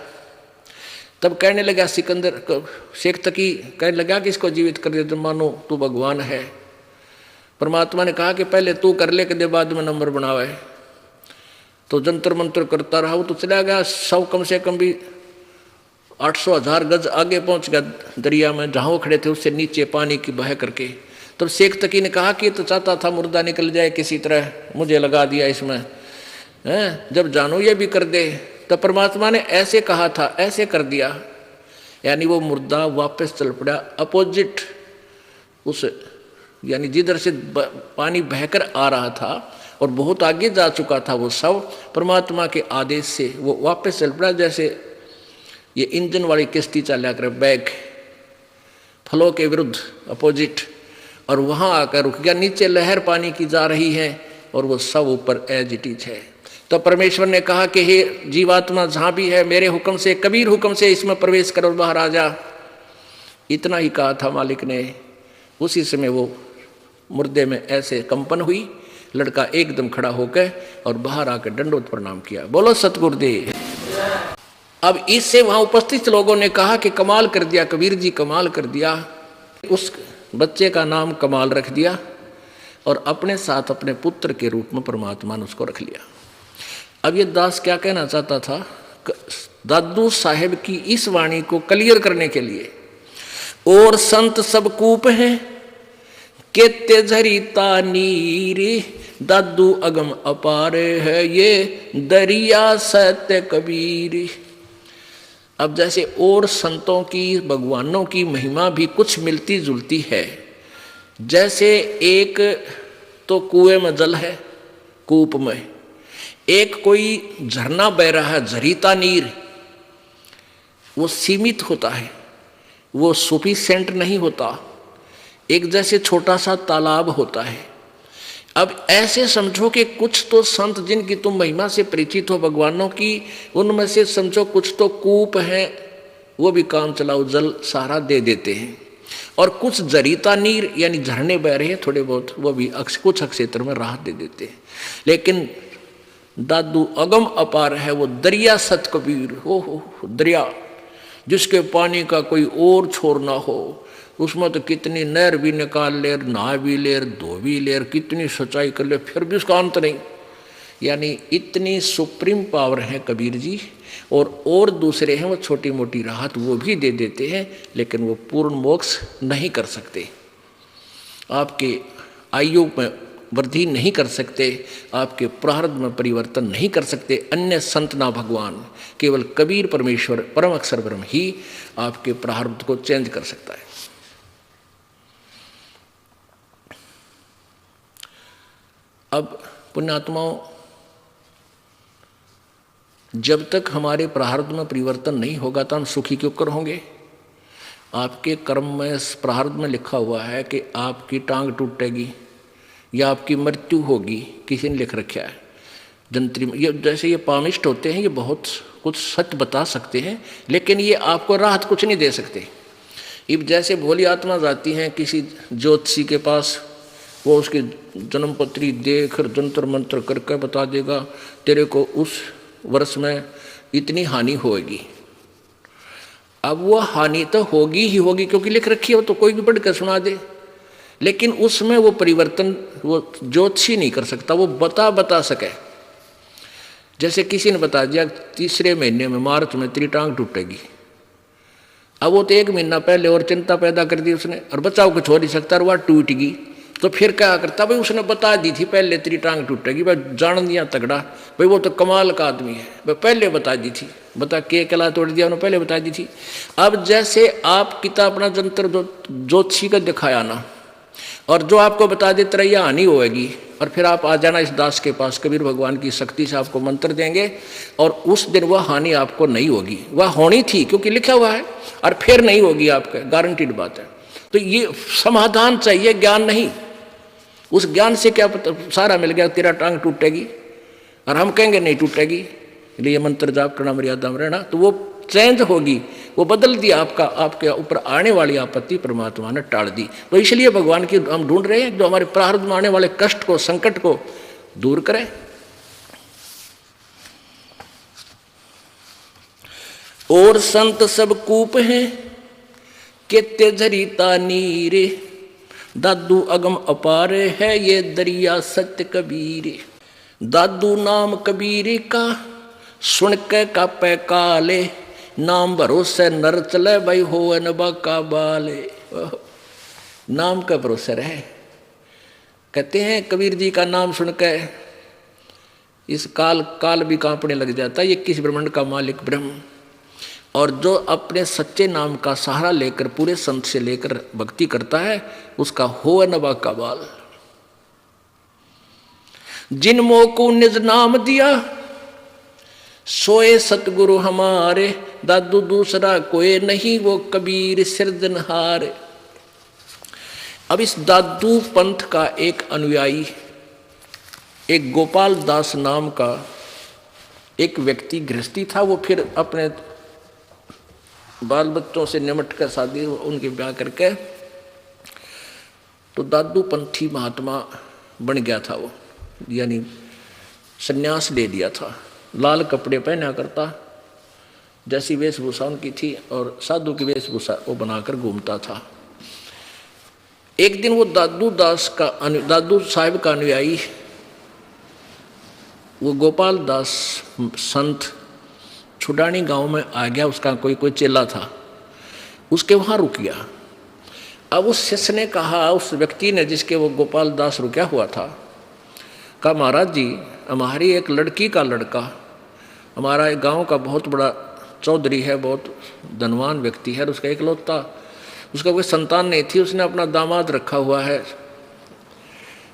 Speaker 1: तब कहने लगा शेख तकी कहने लगा कि इसको जीवित कर दे, तो मानो तू भगवान है। परमात्मा ने कहा कि पहले तू कर ले, के बाद में नंबर बनावे। तो जंतर मंतर करता रहा, वो तो चला गया। शव कम से कम भी 800,000 गज आगे पहुंच गया दरिया में, जहाँ वो खड़े थे उससे नीचे पानी की बह करके। तब शेख तकी ने कहा कि तो चाहता था मुर्दा निकल जाए किसी तरह, मुझे लगा दिया इसमें हैं, जब जानो ये भी कर दे। तब परमात्मा ने ऐसे कहा था, ऐसे कर दिया, यानी वो मुर्दा वापस चल पड़ा अपोजिट उस, यानी जिधर से पानी बहकर आ रहा था और बहुत आगे जा चुका था वो शव, परमात्मा के आदेश से वो वापस चल पड़ा। जैसे ये इंजन वाली किश्ती चला कर बैक फ्लो के विरुद्ध अपोजिट, और वहाँ आकर रुक गया। नीचे लहर पानी की जा रही है और वो सब ऊपर एज इट इज है। तो परमेश्वर ने कहा कि हे जीवात्मा जहाँ भी है, मेरे हुक्म से, कबीर हुक्म से इसमें प्रवेश कर और बाहर आ जा। इतना ही कहा था मालिक ने। उसी समय वो मुर्दे में ऐसे कंपन हुई, लड़का एकदम खड़ा होकर और बाहर आकर दंडोत प्रणाम किया। बोलो सतगुरुदेव। अब इससे वहाँ उपस्थित लोगों ने कहा कि कमाल कर दिया कबीर जी, कमाल कर दिया। उस बच्चे का नाम कमाल रख दिया और अपने साथ अपने पुत्र के रूप में परमात्मा ने उसको रख लिया। अब ये दास क्या कहना चाहता था, दादू साहेब की इस वाणी को क्लियर करने के लिए, और संत सब कूप हैं केते झरीता नीर, दादू अगम अपार है ये दरिया सत्य कबीर। अब जैसे और संतों की, भगवानों की महिमा भी कुछ मिलती जुलती है। जैसे एक तो कुएं में जल है, कूप में। एक कोई झरना बह रहा है, झरीता नीर, वो सीमित होता है, वो सफिशिएंट नहीं होता। एक जैसे छोटा सा तालाब होता है। अब ऐसे समझो कि कुछ तो संत जिनकी तुम महिमा से परिचित हो भगवानों की, उनमें से समझो कुछ तो कूप हैं, वो भी काम चलाओ जल सहारा दे देते हैं, और कुछ जरीता नीर यानी झरने बह रहे हैं थोड़े बहुत, वो भी कुछ क्षेत्र में राहत दे देते हैं। लेकिन दादू अगम अपार है, वो दरिया सत कबीर हो दरिया, जिसके पानी का कोई और छोर ना हो। उसमें तो कितनी नहर भी निकाल ले, नहा भी ले, धो भी ले, कितनी सच्चाई कर ले, फिर भी उसका अंत नहीं। यानी इतनी सुप्रीम पावर है कबीर जी। और दूसरे हैं वो छोटी मोटी राहत वो भी दे देते हैं, लेकिन वो पूर्ण मोक्ष नहीं कर सकते, आपके आयु में वृद्धि नहीं कर सकते, आपके प्रारब्ध में परिवर्तन नहीं कर सकते। अन्य संत ना भगवान, केवल कबीर परमेश्वर परम अक्षर ब्रह्म ही आपके प्रारब्ध को चेंज कर सकता है। अब पुण्यात्माओं, जब तक हमारे प्रारब्ध में परिवर्तन नहीं होगा तो हम सुखी क्यों कर होंगे। आपके कर्म में प्रारब्ध में लिखा हुआ है कि आपकी टांग टूटेगी या आपकी मृत्यु होगी, किसी ने लिख रखा है जंत्री में। ये जैसे ये पामिष्ट होते हैं, ये बहुत कुछ सच बता सकते हैं, लेकिन ये आपको राहत कुछ नहीं दे सकते। अब जैसे भोली आत्मा जाती हैं किसी ज्योतिषी के पास, वो उसकी जन्म पत्री देख जंतर मंत्र करके बता देगा तेरे को उस वर्ष में इतनी हानि होगी। अब वो हानि तो होगी ही होगी, क्योंकि लिख रखी हो तो कोई भी पढ़ कर सुना दे, लेकिन उसमें वो परिवर्तन वो ज्योतिषी नहीं कर सकता, वो बता सके। जैसे किसी ने बता दिया तीसरे महीने में मार्च में तेरी टांग टूटेगी। अब वो तो एक महीना पहले और चिंता पैदा कर दी उसने, और बचाव कुछ हो नहीं सकता, और वह टूट गई तो फिर क्या करता, भाई उसने बता दी थी पहले तेरी टांग टूटेगी, भाई जान दिया तगड़ा, भाई वो तो कमाल का आदमी है, भाई पहले बता दी थी, बता के कला तोड़ दिया उन्होंने, पहले बता दी थी। अब जैसे आप किताब अपना जंतर ज्योतिषी का दिखाया ना, और जो आपको बता दे तेरा यह हानि होएगी, और फिर आप आ जाना इस दास के पास, कबीर भगवान की शक्ति से आपको मंत्र देंगे, और उस दिन वह हानि आपको नहीं होगी, वह होनी थी क्योंकि लिखा हुआ है, और फिर नहीं होगी आपका, गारंटीड बात है। तो ये समाधान चाहिए, ज्ञान नहीं। उस ज्ञान से क्या पता सारा मिल गया तेरा टांग टूटेगी, और हम कहेंगे नहीं टूटेगी, इसलिए मंत्र जाप करना, मर्यादा में रहना, तो वो चेंज होगी, वो बदल दिया आपका, आपके ऊपर आने वाली आपत्ति परमात्मा ने टाल दी। तो इसलिए भगवान की हम ढूंढ रहे हैं जो हमारे प्रारब्ध में आने वाले कष्ट को, संकट को दूर करे। और संत सब कूप हैं केते झरीता नीरे, दादू अगम अपार है ये दरिया सत्य कबीर। दादू नाम कबीर का सुन के कापे काले, नाम भरोसे नर चले भाई हो नबा का बाले। नाम का भरोसा रहे। कहते हैं कबीर जी का नाम सुन के इस काल भी कांपने लग जाता है, ये किस ब्रह्मांड का मालिक ब्रह्म। और जो अपने सच्चे नाम का सहारा लेकर पूरे संत से लेकर भक्ति करता है, उसका हो नबा का बाल। जिन मोह को निज नाम दिया सोए सतगुरु हमारे, दादू दूसरा कोई नहीं वो कबीर सिरजनहार। अब इस दादू पंथ का एक अनुयायी, एक गोपाल दास नाम का एक व्यक्ति गृहस्थी था, वो फिर अपने बाल बच्चों से निमट कर शादी उनके ब्याह करके तो दादू पंथी महात्मा बन गया था वो, यानी सन्यास ले दिया था। लाल कपड़े पहना करता, जैसी वेशभूषा उनकी थी, और साधु की वेशभूषा वो बनाकर घूमता था। एक दिन वो दादू साहिब का अनुयायी, वो गोपाल दास संत छुडानी गांव में आ गया। उसका कोई चेला था, उसके वहाँ रुक गया। अब उस शिष्य ने कहा, उस व्यक्ति ने जिसके वो गोपाल दास रुका हुआ था, कहा महाराज जी हमारी एक लड़की का लड़का, हमारा एक गांव का बहुत बड़ा चौधरी है, बहुत धनवान व्यक्ति है, उसका इकलौता, उसका कोई संतान नहीं थी, उसने अपना दामाद रखा हुआ है,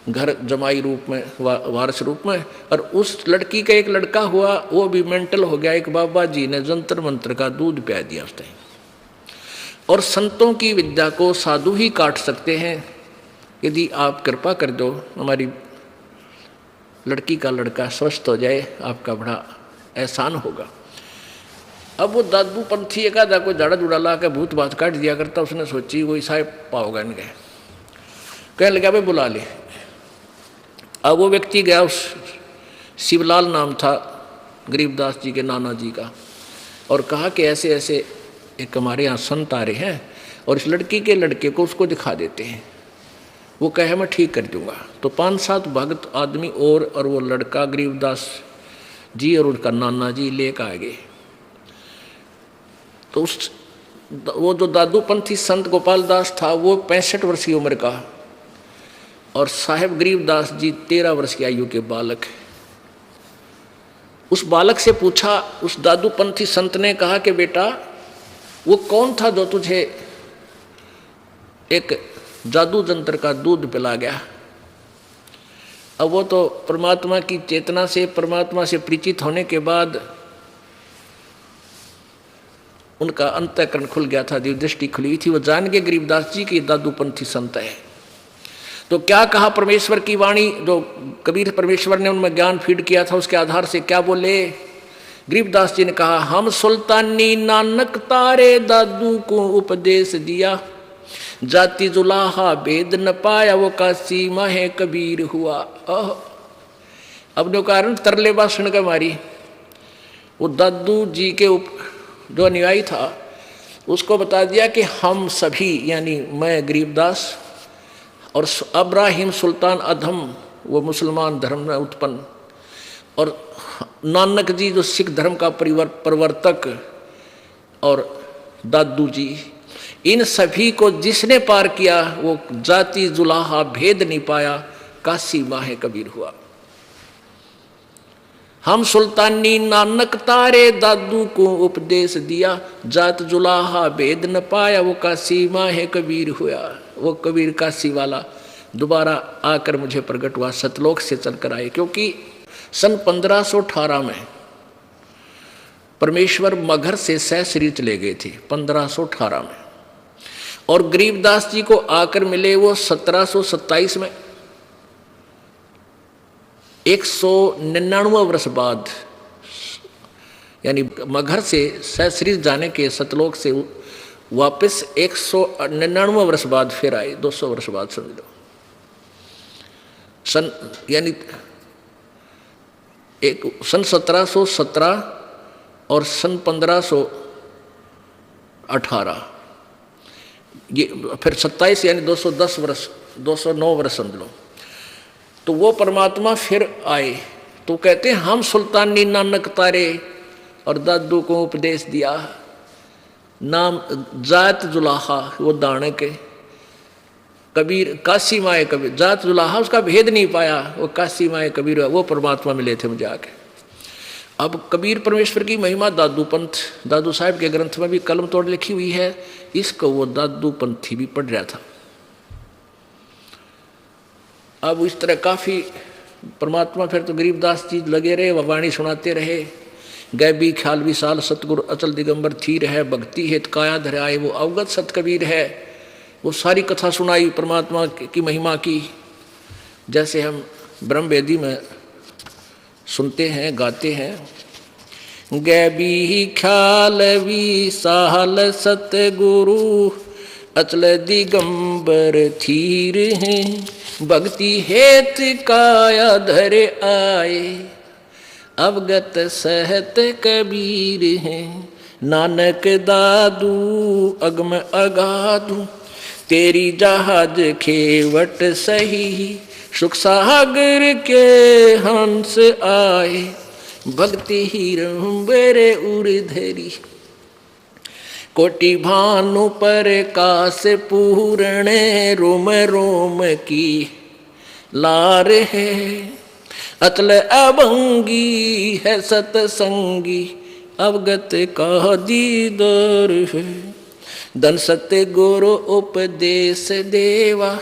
Speaker 1: घर जमाई रूप में, वारस रूप में। और उस लड़की का एक लड़का हुआ, वो भी मेंटल हो गया। एक बाबा जी ने जंतर मंत्र का दूध पिया दिया उस टाइम। और संतों की विद्या को साधु ही काट सकते हैं। यदि आप कृपा कर दो, हमारी लड़की का लड़का स्वस्थ हो जाए, आपका बड़ा एहसान होगा। अब वो दादू पंथी एक आधा कोई झाड़ा जुड़ा ला के भूत बात काट दिया करता। उसने सोची वही साहेब पाओगा इनके, कहने लगा भाई बुला ले। अब वो व्यक्ति गया, उस शिवलाल नाम था गरीबदास जी के नाना जी का, और कहा कि ऐसे ऐसे एक हमारे यहाँ संत आ रहे हैं और इस लड़की के लड़के को उसको दिखा देते हैं। वो कहे मैं ठीक कर दूंगा। तो 5-7 भक्त आदमी और वो लड़का गरीबदास जी और उनका नाना जी लेकर आ गए। तो वो जो दादू पंथी संत गोपाल दास था वो 65 वर्ष की उम्र का, और साहेब गरीबदास जी 13 वर्ष की आयु के बालक। उस बालक से पूछा, उस दादू पंथी संत ने कहा कि बेटा वो कौन था जो तुझे एक जादू जंत्र का दूध पिला गया? अब वो तो परमात्मा की चेतना से, परमात्मा से परिचित होने के बाद उनका अंतःकरण खुल गया था, दिव्य दृष्टि खुली थी। वो जान के गरीबदास जी की दादू पंथी संत है। तो क्या कहा परमेश्वर की वाणी, जो कबीर परमेश्वर ने उनमें ज्ञान फीड किया था, उसके आधार से क्या बोले? गरीबदास जी ने कहा, हम सुल्तानी नानक तारे दादू को उपदेश दिया, जाति जुलाहा भेद न पाया, वो काशी माहे कबीर हुआ। अब कारण तरले भाषण का मारी वो दादू जी के जो अनुयायी था उसको बता दिया कि हम सभी, यानी मैं गरीबदास और अब्राहिम सुल्तान अधम, वो मुसलमान धर्म में उत्पन्न, और नानक जी जो सिख धर्म का प्रवर्तक, और दादू जी, इन सभी को जिसने पार किया वो जाति जुलाहा भेद नहीं पाया, काशी माहे कबीर हुआ। हम सुल्तानी नानक तारे दादू को उपदेश दिया, जात जुलाहा भेद न पाया, वो काशी माहे कबीर हुआ। वो कबीर काशी वाला दोबारा आकर मुझे प्रकट हुआ, सतलोक से चलकर आए। क्योंकि सन 1518 में परमेश्वर मगहर से सहस्री चले गए थे, 1518 में, और गरीबदास जी को आकर मिले वो 1727 में, 199 वर्ष बाद, यानी मगहर से सहस्री जाने के सतलोक से वापस 199 वर्ष बाद फिर आए, 200 वर्ष बाद समझ लो। सन 1717 और सन 1518, ये फिर 27 यानी 210 वर्ष, 209 वर्ष समझ लो। तो वो परमात्मा फिर आए। तो कहते हैं हम सुल्तानी नानक तारे और दादू को उपदेश दिया, नाम जात जुलाहा, वो दानक कबीर काशी माए कबीर, जात जुलाहा उसका भेद नहीं पाया, वो काशी माए कबीर, वो परमात्मा मिले थे मुझे आके। अब कबीर परमेश्वर की महिमा दादू पंथ, दादू साहब के ग्रंथ में भी कलम तोड़ लिखी हुई है, इसको वो दादू पंथी भी पढ़ रहा था। अब इस तरह काफ़ी परमात्मा, फिर तो गरीबदास जी लगे रहे, वाणी सुनाते रहे, गैबी ख्याल विशाल सतगुरु अचल दिगंबर थी रहे, भक्ति हेत काया धराए, वो अवगत सत कबीर है। वो सारी कथा सुनाई परमात्मा की महिमा की, जैसे हम ब्रह्म वेदी में सुनते हैं, गाते हैं। गैबी ख्याल विशाल सतगुरु अचल दिगंबर थीर हैं, भक्ति हेत काया धरे आए, अवगत सहत कबीर हैं। नानक दादू अगम अगाधू, तेरी जहाज खेवट सही, सुख सागर के हंस आए, भक्ति ही रंबरे उर्धरी, कोटि भानु पर कास पूर्ण, रोम रोम की लार है, अचल अभंगी है सतसंगी, अवगत का दीदार है। धन सत्य गुरु उपदेश देवा,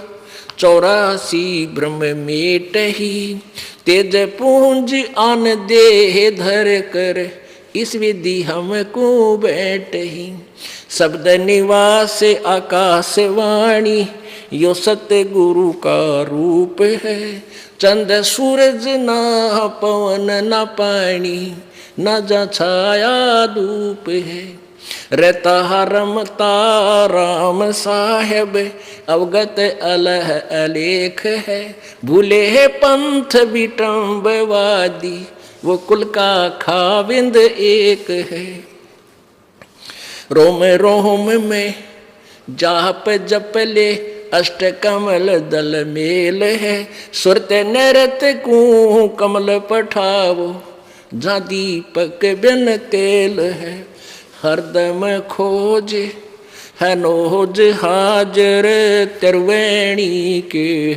Speaker 1: 84 ब्रह्म मेटहि, तेज पूंज आन देह धर कर, इस विधि हमको बैठहि। शब्द निवास आकाशवाणी, यो सत्य गुरु का रूप है। चंद सूरज ना पवन ना पानी, न जा छाया धूप है। रहता रमता राम साहेब, अवगत अलह अलेख है। भूले है पंथ विटम्बवादी, वो कुल का खाविंद एक है। रोम रोम में जाप जप ले, अष्ट कमल दल मेल है। सुरत नरत को कमल पठावो, जहाँ दीपक बिन तेल है। हरदम खोज है नोज हाजर, त्रिवेणी के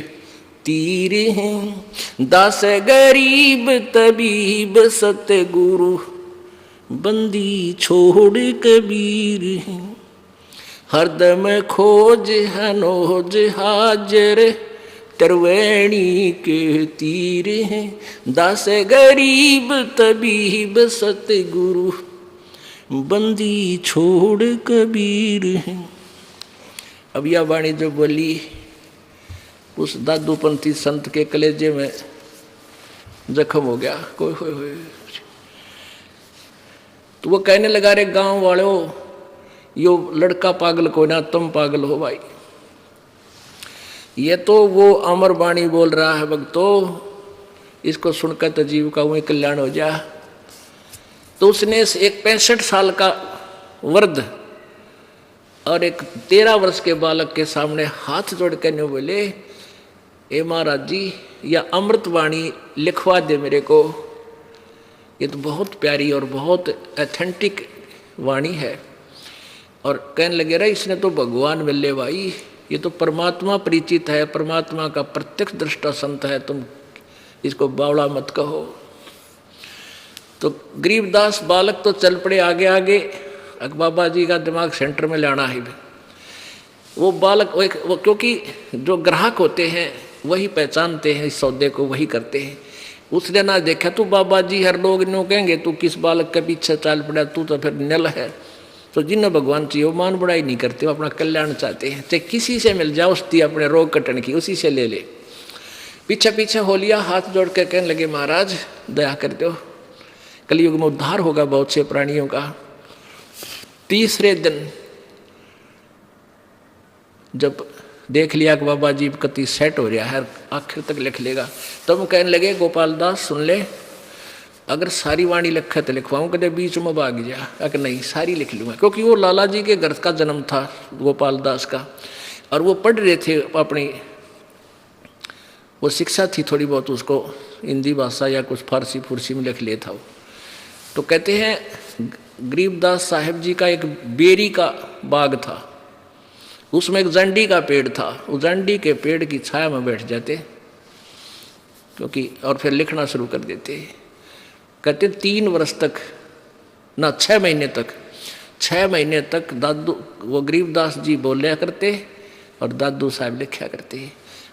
Speaker 1: तीर हैं। दास गरीब तबीब सतगुरु, बंदी छोड़ कबीर हैं। हरदम खोज है नोज हाजर, त्रिवेणी के तीर हैं। दास गरीब तबीब सतगुरु, बंदी छोड़ कबीर हैं। अब यह वाणी जो बोली उस दादूपंथी संत के कलेजे में जख्म हो गया। कोई हो तो वो कहने लगा, रे गांव वालों, यो लड़का पागल को ना, तुम पागल हो भाई। ये तो वो अमर वाणी बोल रहा है भक्तों, इसको सुनकर तो जीव का वही कल्याण हो जा। तो उसने एक 65 साल का वृद्ध और एक 13 वर्ष के बालक के सामने हाथ जोड़ कर बोले, ए महाराज जी, या अमृतवाणी लिखवा दे मेरे को। ये तो बहुत प्यारी और बहुत ऑथेंटिक वाणी है। और कहने लगे, रे इसने तो भगवान मिले भाई, ये तो परमात्मा परिचित है, परमात्मा का प्रत्यक्ष दृष्टा संत है, तुम इसको बावड़ा मत कहो। तो गरीबदास बालक तो चल पड़े आगे आगे, बाबा जी का दिमाग सेंटर में लाना है। वो बालक वो क्योंकि जो ग्राहक होते हैं वही पहचानते हैं इस सौदे को, वही करते हैं। उसने ना देखा तो बाबा जी हर लोग नो कहेंगे तू किस बालक के पीछे चाल पड़ा, तू तो फिर नल है। तो जिन्हें भगवान चाहिए वो मान बड़ाई नहीं करते, वो अपना कल्याण चाहते हैं। चाहे किसी से मिल जाए उसकी अपने रोग कटन की, उसी से ले ले। पीछे पीछे हो लिया, हाथ जोड़ कर कहने लगे, महाराज दया कर दो, कलयुग में उद्धार होगा बहुत से प्राणियों का। तीसरे दिन जब देख लिया कि बाबा जी कति सेट हो रहा है, आखिर तक लिख लेगा, तब कहने लगे, गोपाल दास सुन ले, अगर सारी वाणी लिखा तो लिखवाऊँ, कदे बीच में भाग जा। अगर नहीं, सारी लिख लूँगा। क्योंकि वो लाला जी के घर का जन्म था गोपाल दास का, और वो पढ़ रहे थे अपनी, वो शिक्षा थी थोड़ी बहुत उसको, हिंदी भाषा या कुछ फारसी फुरसी में लिख लेता वो। तो कहते हैं गरीबदास साहेब जी का एक बेरी का बाग था, उसमें एक जंडी का पेड़ था। उस जंडी के पेड़ की छाया में बैठ जाते क्योंकि, और फिर लिखना शुरू कर देते। कहते 3 वर्ष तक ना 6 महीने तक, 6 महीने तक दादू वो गरीबदास जी बोलिया करते और दादू साहब लिखा करते।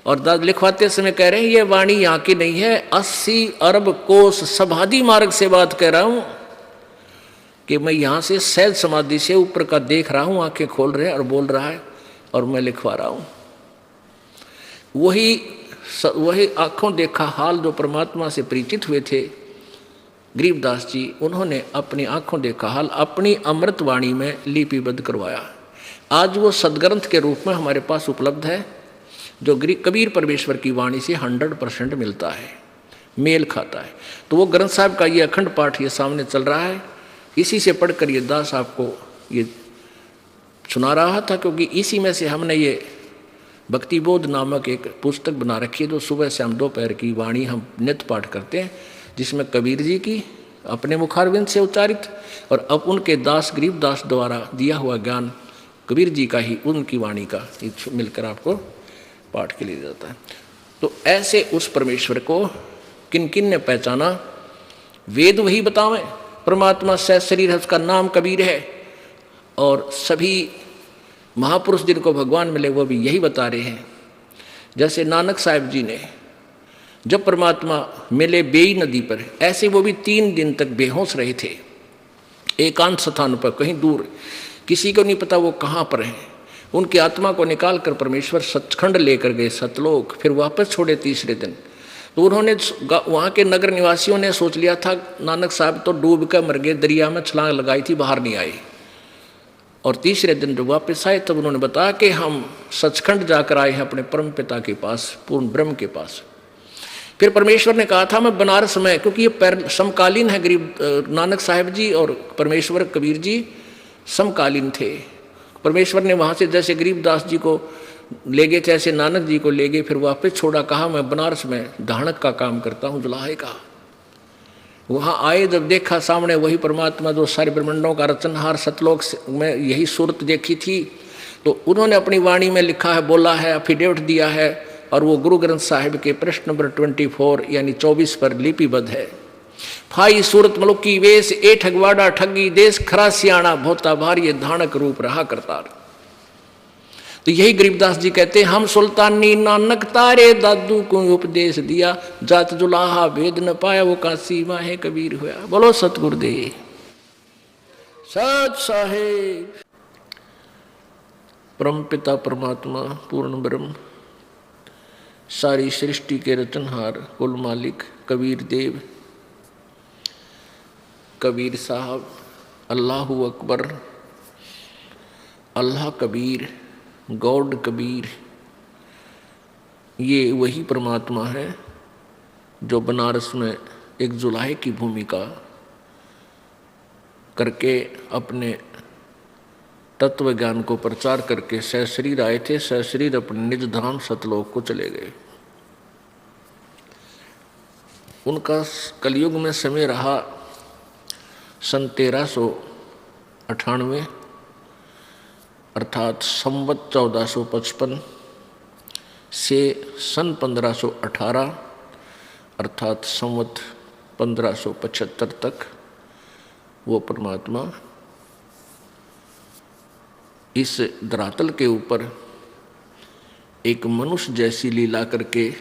Speaker 1: और दादू लिखवाते समय कह रहे हैं, ये वाणी यहाँ की नहीं है, 80 अरब कोस समाधि मार्ग से बात कह रहा हूँ कि मैं यहाँ से सहज समाधि से ऊपर का देख रहा हूँ, आंखें खोल रहे हैं और बोल रहा है और मैं लिखवा रहा हूँ। वही आंखों देखा हाल जो परमात्मा से परिचित हुए थे गरीबदास जी, उन्होंने अपनी आंखों देखा हाल अपनी अमृतवाणी में लिपिबद्ध करवाया। आज वो सदग्रंथ के रूप में हमारे पास उपलब्ध है, जो कबीर परमेश्वर की वाणी से 100% मिलता है, मेल खाता है। तो वो ग्रंथ साहब का ये अखंड पाठ ये सामने चल रहा है, इसी से पढ़कर ये दास आपको ये सुना रहा था, क्योंकि इसी में से हमने ये भक्तिबोध नामक एक पुस्तक बना रखी है, जो सुबह से हम दोपहर की वाणी हम नित्य पाठ करते हैं, जिसमें कबीर जी की अपने मुखारविंद से उच्चारित और अब उनके दास गरीबदास द्वारा दिया हुआ ज्ञान कबीर जी का ही, उनकी वाणी का मिलकर आपको पाठ के लिए जाता है। तो ऐसे उस परमेश्वर को किन किन ने पहचाना, वेद वही बतावें, परमात्मा सह शरीर है, उसका नाम कबीर है, और सभी महापुरुष जिनको भगवान मिले वो भी यही बता रहे हैं। जैसे नानक साहिब जी ने जब परमात्मा मिले बेई नदी पर, ऐसे वो भी 3 दिन तक बेहोश रहे थे एकांत स्थान पर, कहीं दूर, किसी को नहीं पता वो कहाँ पर हैं। उनकी आत्मा को निकाल कर परमेश्वर सचखंड लेकर गए सतलोक, फिर वापस छोड़े तीसरे दिन। तो उन्होंने वहाँ के नगर निवासियों ने सोच लिया था नानक साहब तो डूब कर मर गए, दरिया में छलांग लगाई थी, बाहर नहीं आए। और तीसरे दिन जब वापस आए तब उन्होंने बताया कि हम सचखंड जाकर आए हैं अपने परम पिता के पास, पूर्ण ब्रह्म के पास। फिर परमेश्वर ने कहा था मैं बनारस में, क्योंकि ये समकालीन है, गरीब नानक साहिब जी और परमेश्वर कबीर जी समकालीन थे। परमेश्वर ने वहाँ से जैसे गरीबदास जी को ले गए थे ऐसे नानक जी को ले गए, फिर वापस छोड़ा, कहा मैं बनारस में धाणक का काम करता हूँ, जुलाहे का। वहाँ आए जब देखा सामने वही परमात्मा जो सारे ब्रह्मांडों का रचनहार सतलोक में यही सूरत देखी थी, तो उन्होंने अपनी वाणी में लिखा है, बोला है, एफिडेविट दिया है, और वो गुरु ग्रंथ साहिब के प्रश्न नंबर 24 यानी 24 पर लिपिबद्ध है। फाई सूरत मलुकी वेश ए ठगवाड़ा ठगी देश खरा सियाणा भोता भारी धानक रूप रहा करतार। तो यही गरीबदास जी कहते हैं हम सुल्तानी नानक तारे दादू को उपदेश दिया, जात जुलाहा भेद न पाया वो काशी माहे कबीर हुआ। बोलो सतगुरुदेव सत साहेब। परम पिता परमात्मा पूर्ण ब्रह्म सारी सृष्टि के रचनहार कुल मालिक कबीर देव, कबीर साहब, अल्लाहु अकबर, अल्लाह कबीर, गॉड कबीर, ये वही परमात्मा है जो बनारस में एक जुलाहे की भूमिका करके अपने तत्व ज्ञान को प्रचार करके सशरीर आए थे, सशरीर अपने निज धाम सतलोक को चले गए। उनका कलयुग में समय रहा सन 1398 अर्थात संवत 1455 से सन 1518 अर्थात संवत 1575 तक वो परमात्मा इस धरातल के ऊपर एक मनुष्य जैसी लीला करके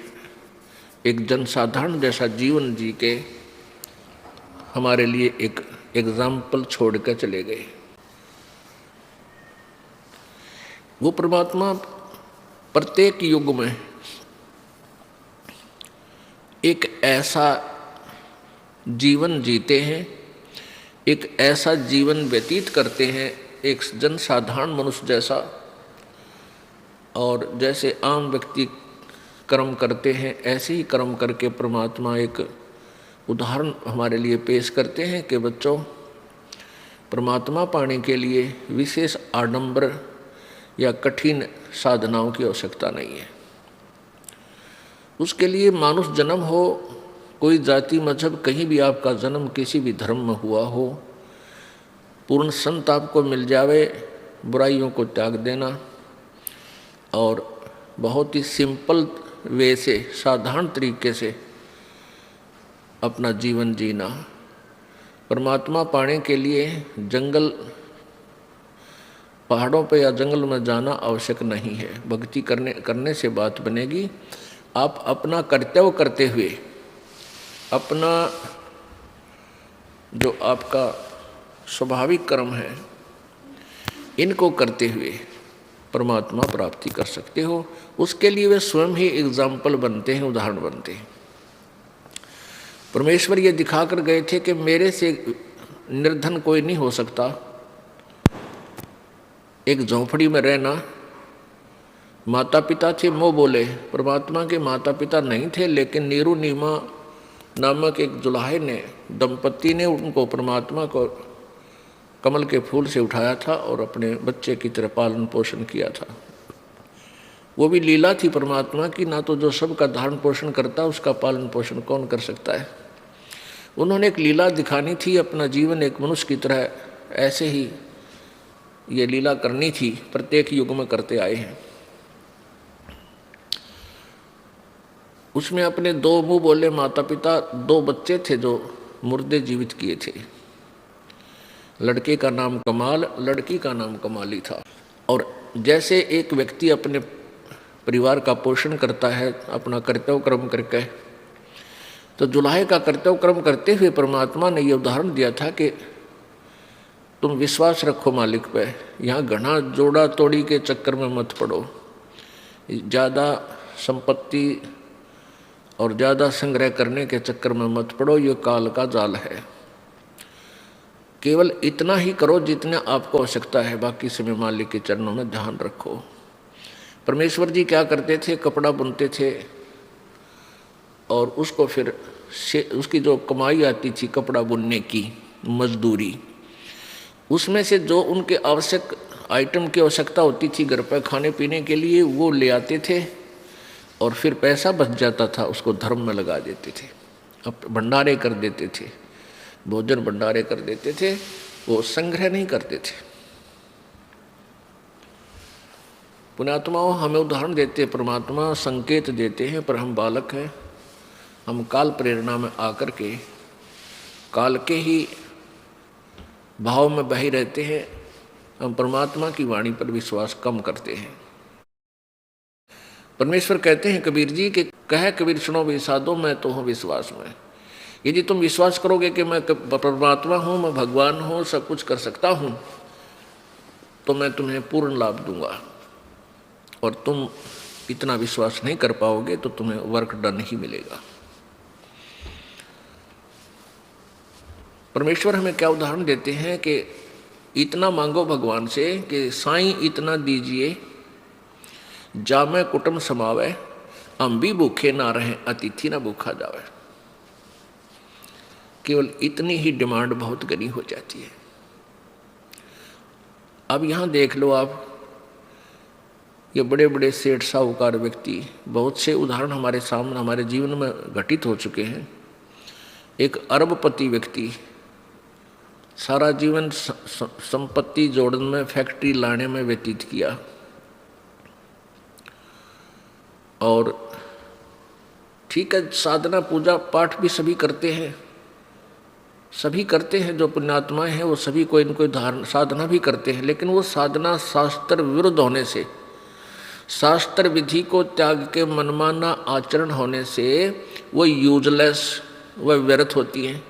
Speaker 1: एक जनसाधारण जैसा जीवन जी के हमारे लिए एक एग्जाम्पल छोड़कर चले गए। वो परमात्मा प्रत्येक युग में एक ऐसा जीवन जीते हैं, एक ऐसा जीवन व्यतीत करते हैं, एक जनसाधारण मनुष्य जैसा, और जैसे आम व्यक्ति कर्म करते हैं ऐसे ही कर्म करके परमात्मा एक उदाहरण हमारे लिए पेश करते हैं कि बच्चों, परमात्मा पाने के लिए विशेष आडंबर या कठिन साधनाओं की आवश्यकता नहीं है। उसके लिए मानुष जन्म हो, कोई जाति मजहब कहीं भी आपका जन्म किसी भी धर्म में हुआ हो, पूर्ण संत आपको मिल जावे, बुराइयों को त्याग देना और बहुत ही सिंपल वे से साधारण तरीके से अपना जीवन जीना। परमात्मा पाने के लिए जंगल पहाड़ों पर या जंगल में जाना आवश्यक नहीं है। भक्ति करने से बात बनेगी। आप अपना कर्तव्य करते हुए, अपना जो आपका स्वाभाविक कर्म है, इनको करते हुए परमात्मा प्राप्ति कर सकते हो। उसके लिए वे स्वयं ही एग्जाम्पल बनते हैं, उदाहरण बनते हैं। परमेश्वर ये दिखा कर गए थे कि मेरे से निर्धन कोई नहीं हो सकता। एक झोंपड़ी में रहना, माता पिता थे, मोह बोले, परमात्मा के माता पिता नहीं थे, लेकिन नीरू नीमा नामक एक जुलाहे ने, दंपति ने उनको परमात्मा को कमल के फूल से उठाया था और अपने बच्चे की तरह पालन पोषण किया था। वो भी लीला थी परमात्मा की, ना तो जो सबका धारण पोषण करता उसका पालन पोषण कौन कर सकता है। उन्होंने एक लीला दिखानी थी, अपना जीवन एक मनुष्य की तरह ऐसे ही ये लीला करनी थी, प्रत्येक युग में करते आए हैं। उसमें अपने 2 मुँह बोले माता पिता, 2 बच्चे थे जो मुर्दे जीवित किए थे। लड़के का नाम कमाल, लड़की का नाम कमाली था। और जैसे एक व्यक्ति अपने परिवार का पोषण करता है अपना कर्तव्य कर्म करके। तो जुलाहे का कर्तव्य कर्म करते हुए परमात्मा ने ये उदाहरण दिया था कि तुम विश्वास रखो मालिक पे, यहाँ घना जोड़ा तोड़ी के चक्कर में मत पड़ो, ज़्यादा संपत्ति और ज़्यादा संग्रह करने के चक्कर में मत पड़ो, ये काल का जाल है। केवल इतना ही करो जितने आपको आवश्यकता है, बाकी समय मालिक के चरणों में ध्यान रखो। परमेश्वर जी क्या करते थे, कपड़ा बुनते थे और उसको फिर उसकी जो कमाई आती थी कपड़ा बुनने की मजदूरी, उसमें से जो उनके आवश्यक आइटम की आवश्यकता होती थी घर पर खाने पीने के लिए, वो ले आते थे और फिर पैसा बच जाता था उसको धर्म में लगा देते थे, अब भंडारे कर देते थे, भोजन भंडारे कर देते थे, वो संग्रह नहीं करते थे। पुण्यात्माओं हमें उदाहरण देते परमात्मा, संकेत देते हैं, पर हम बालक हैं, हम काल प्रेरणा में आकर के काल के ही भाव में बही रहते हैं, हम परमात्मा की वाणी पर विश्वास कम करते हैं। परमेश्वर कहते हैं कबीर जी कि कह कबीर सुनो भी साधो मैं तो हूँ विश्वास में। यदि तुम विश्वास करोगे कि मैं परमात्मा हूँ, मैं भगवान हूँ, सब कुछ कर सकता हूँ, तो मैं तुम्हें पूर्ण लाभ दूंगा। और तुम इतना विश्वास नहीं कर पाओगे तो तुम्हें वर्क डन ही मिलेगा। परमेश्वर हमें क्या उदाहरण देते हैं कि इतना मांगो भगवान से कि साईं इतना दीजिए जामे कुटुंब समावे, हम भी भूखे ना रहें अतिथि ना भूखा जावे। केवल इतनी ही डिमांड बहुत घनी हो जाती है। अब यहाँ देख लो आप, ये बड़े बड़े सेठ साहूकार व्यक्ति, बहुत से उदाहरण हमारे सामने हमारे जीवन में घटित हो चुके हैं। एक अरबपति व्यक्ति सारा जीवन संपत्ति जोड़ने में, फैक्ट्री लाने में व्यतीत किया और ठीक है, साधना पूजा पाठ भी सभी करते हैं, सभी करते हैं, जो पुण्यात्माएं हैं वो सभी कोई न कोई साधना भी करते हैं, लेकिन वो साधना शास्त्र विरुद्ध होने से, शास्त्र विधि को त्याग के मनमाना आचरण होने से वो यूजलेस, वह व्यर्थ होती हैं।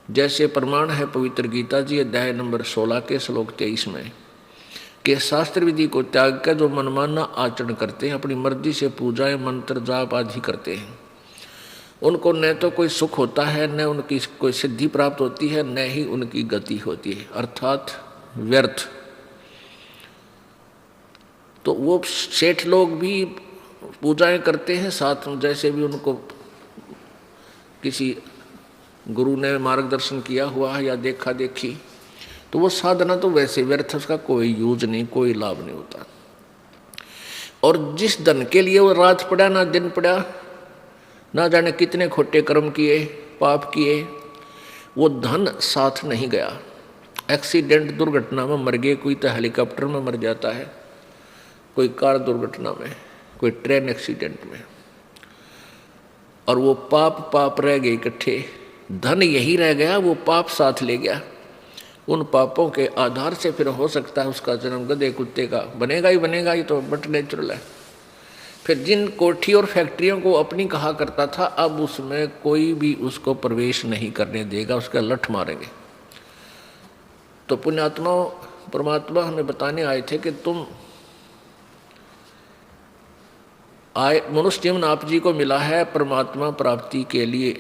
Speaker 1: जैसे प्रमाण है पवित्र गीता जी अध्याय नंबर 16 के श्लोक 23 में कि शास्त्र विधि को त्याग कर जो मनमाना आचरण करते हैं, अपनी मर्जी से पूजाएं मंत्र जाप आदि करते हैं, उनको न तो कोई सुख होता है, न उनकी कोई सिद्धि प्राप्त होती है, न ही उनकी गति होती है, अर्थात व्यर्थ। तो वो सेठ लोग भी पूजाएं करते हैं, साथ में जैसे भी उनको किसी गुरु ने मार्गदर्शन किया हुआ है या देखा देखी, तो वो साधना तो वैसे व्यर्थ, उसका कोई यूज नहीं, कोई लाभ नहीं होता। और जिस धन के लिए वो रात पड़ा ना दिन पड़ा, ना जाने कितने खोटे कर्म किए, पाप किए, वो धन साथ नहीं गया। एक्सीडेंट दुर्घटना में मर गए, कोई तो हेलीकॉप्टर में मर जाता है, कोई कार दुर्घटना में, कोई ट्रेन एक्सीडेंट में, और वो पाप रह गए इकट्ठे, धन यही रह गया, वो पाप साथ ले गया। उन पापों के आधार से फिर हो सकता है उसका जन्म गधे कुत्ते का बनेगा ही बनेगा, ये तो बट नेचुरल है। फिर जिन कोठी और फैक्ट्रियों को अपनी कहा करता था, अब उसमें कोई भी उसको प्रवेश नहीं करने देगा, उसका लठ मारेंगे। तो पुण्यात्मा परमात्मा हमें बताने आए थे कि तुम मनुष्य जीवन आप जी को मिला है परमात्मा प्राप्ति के लिए।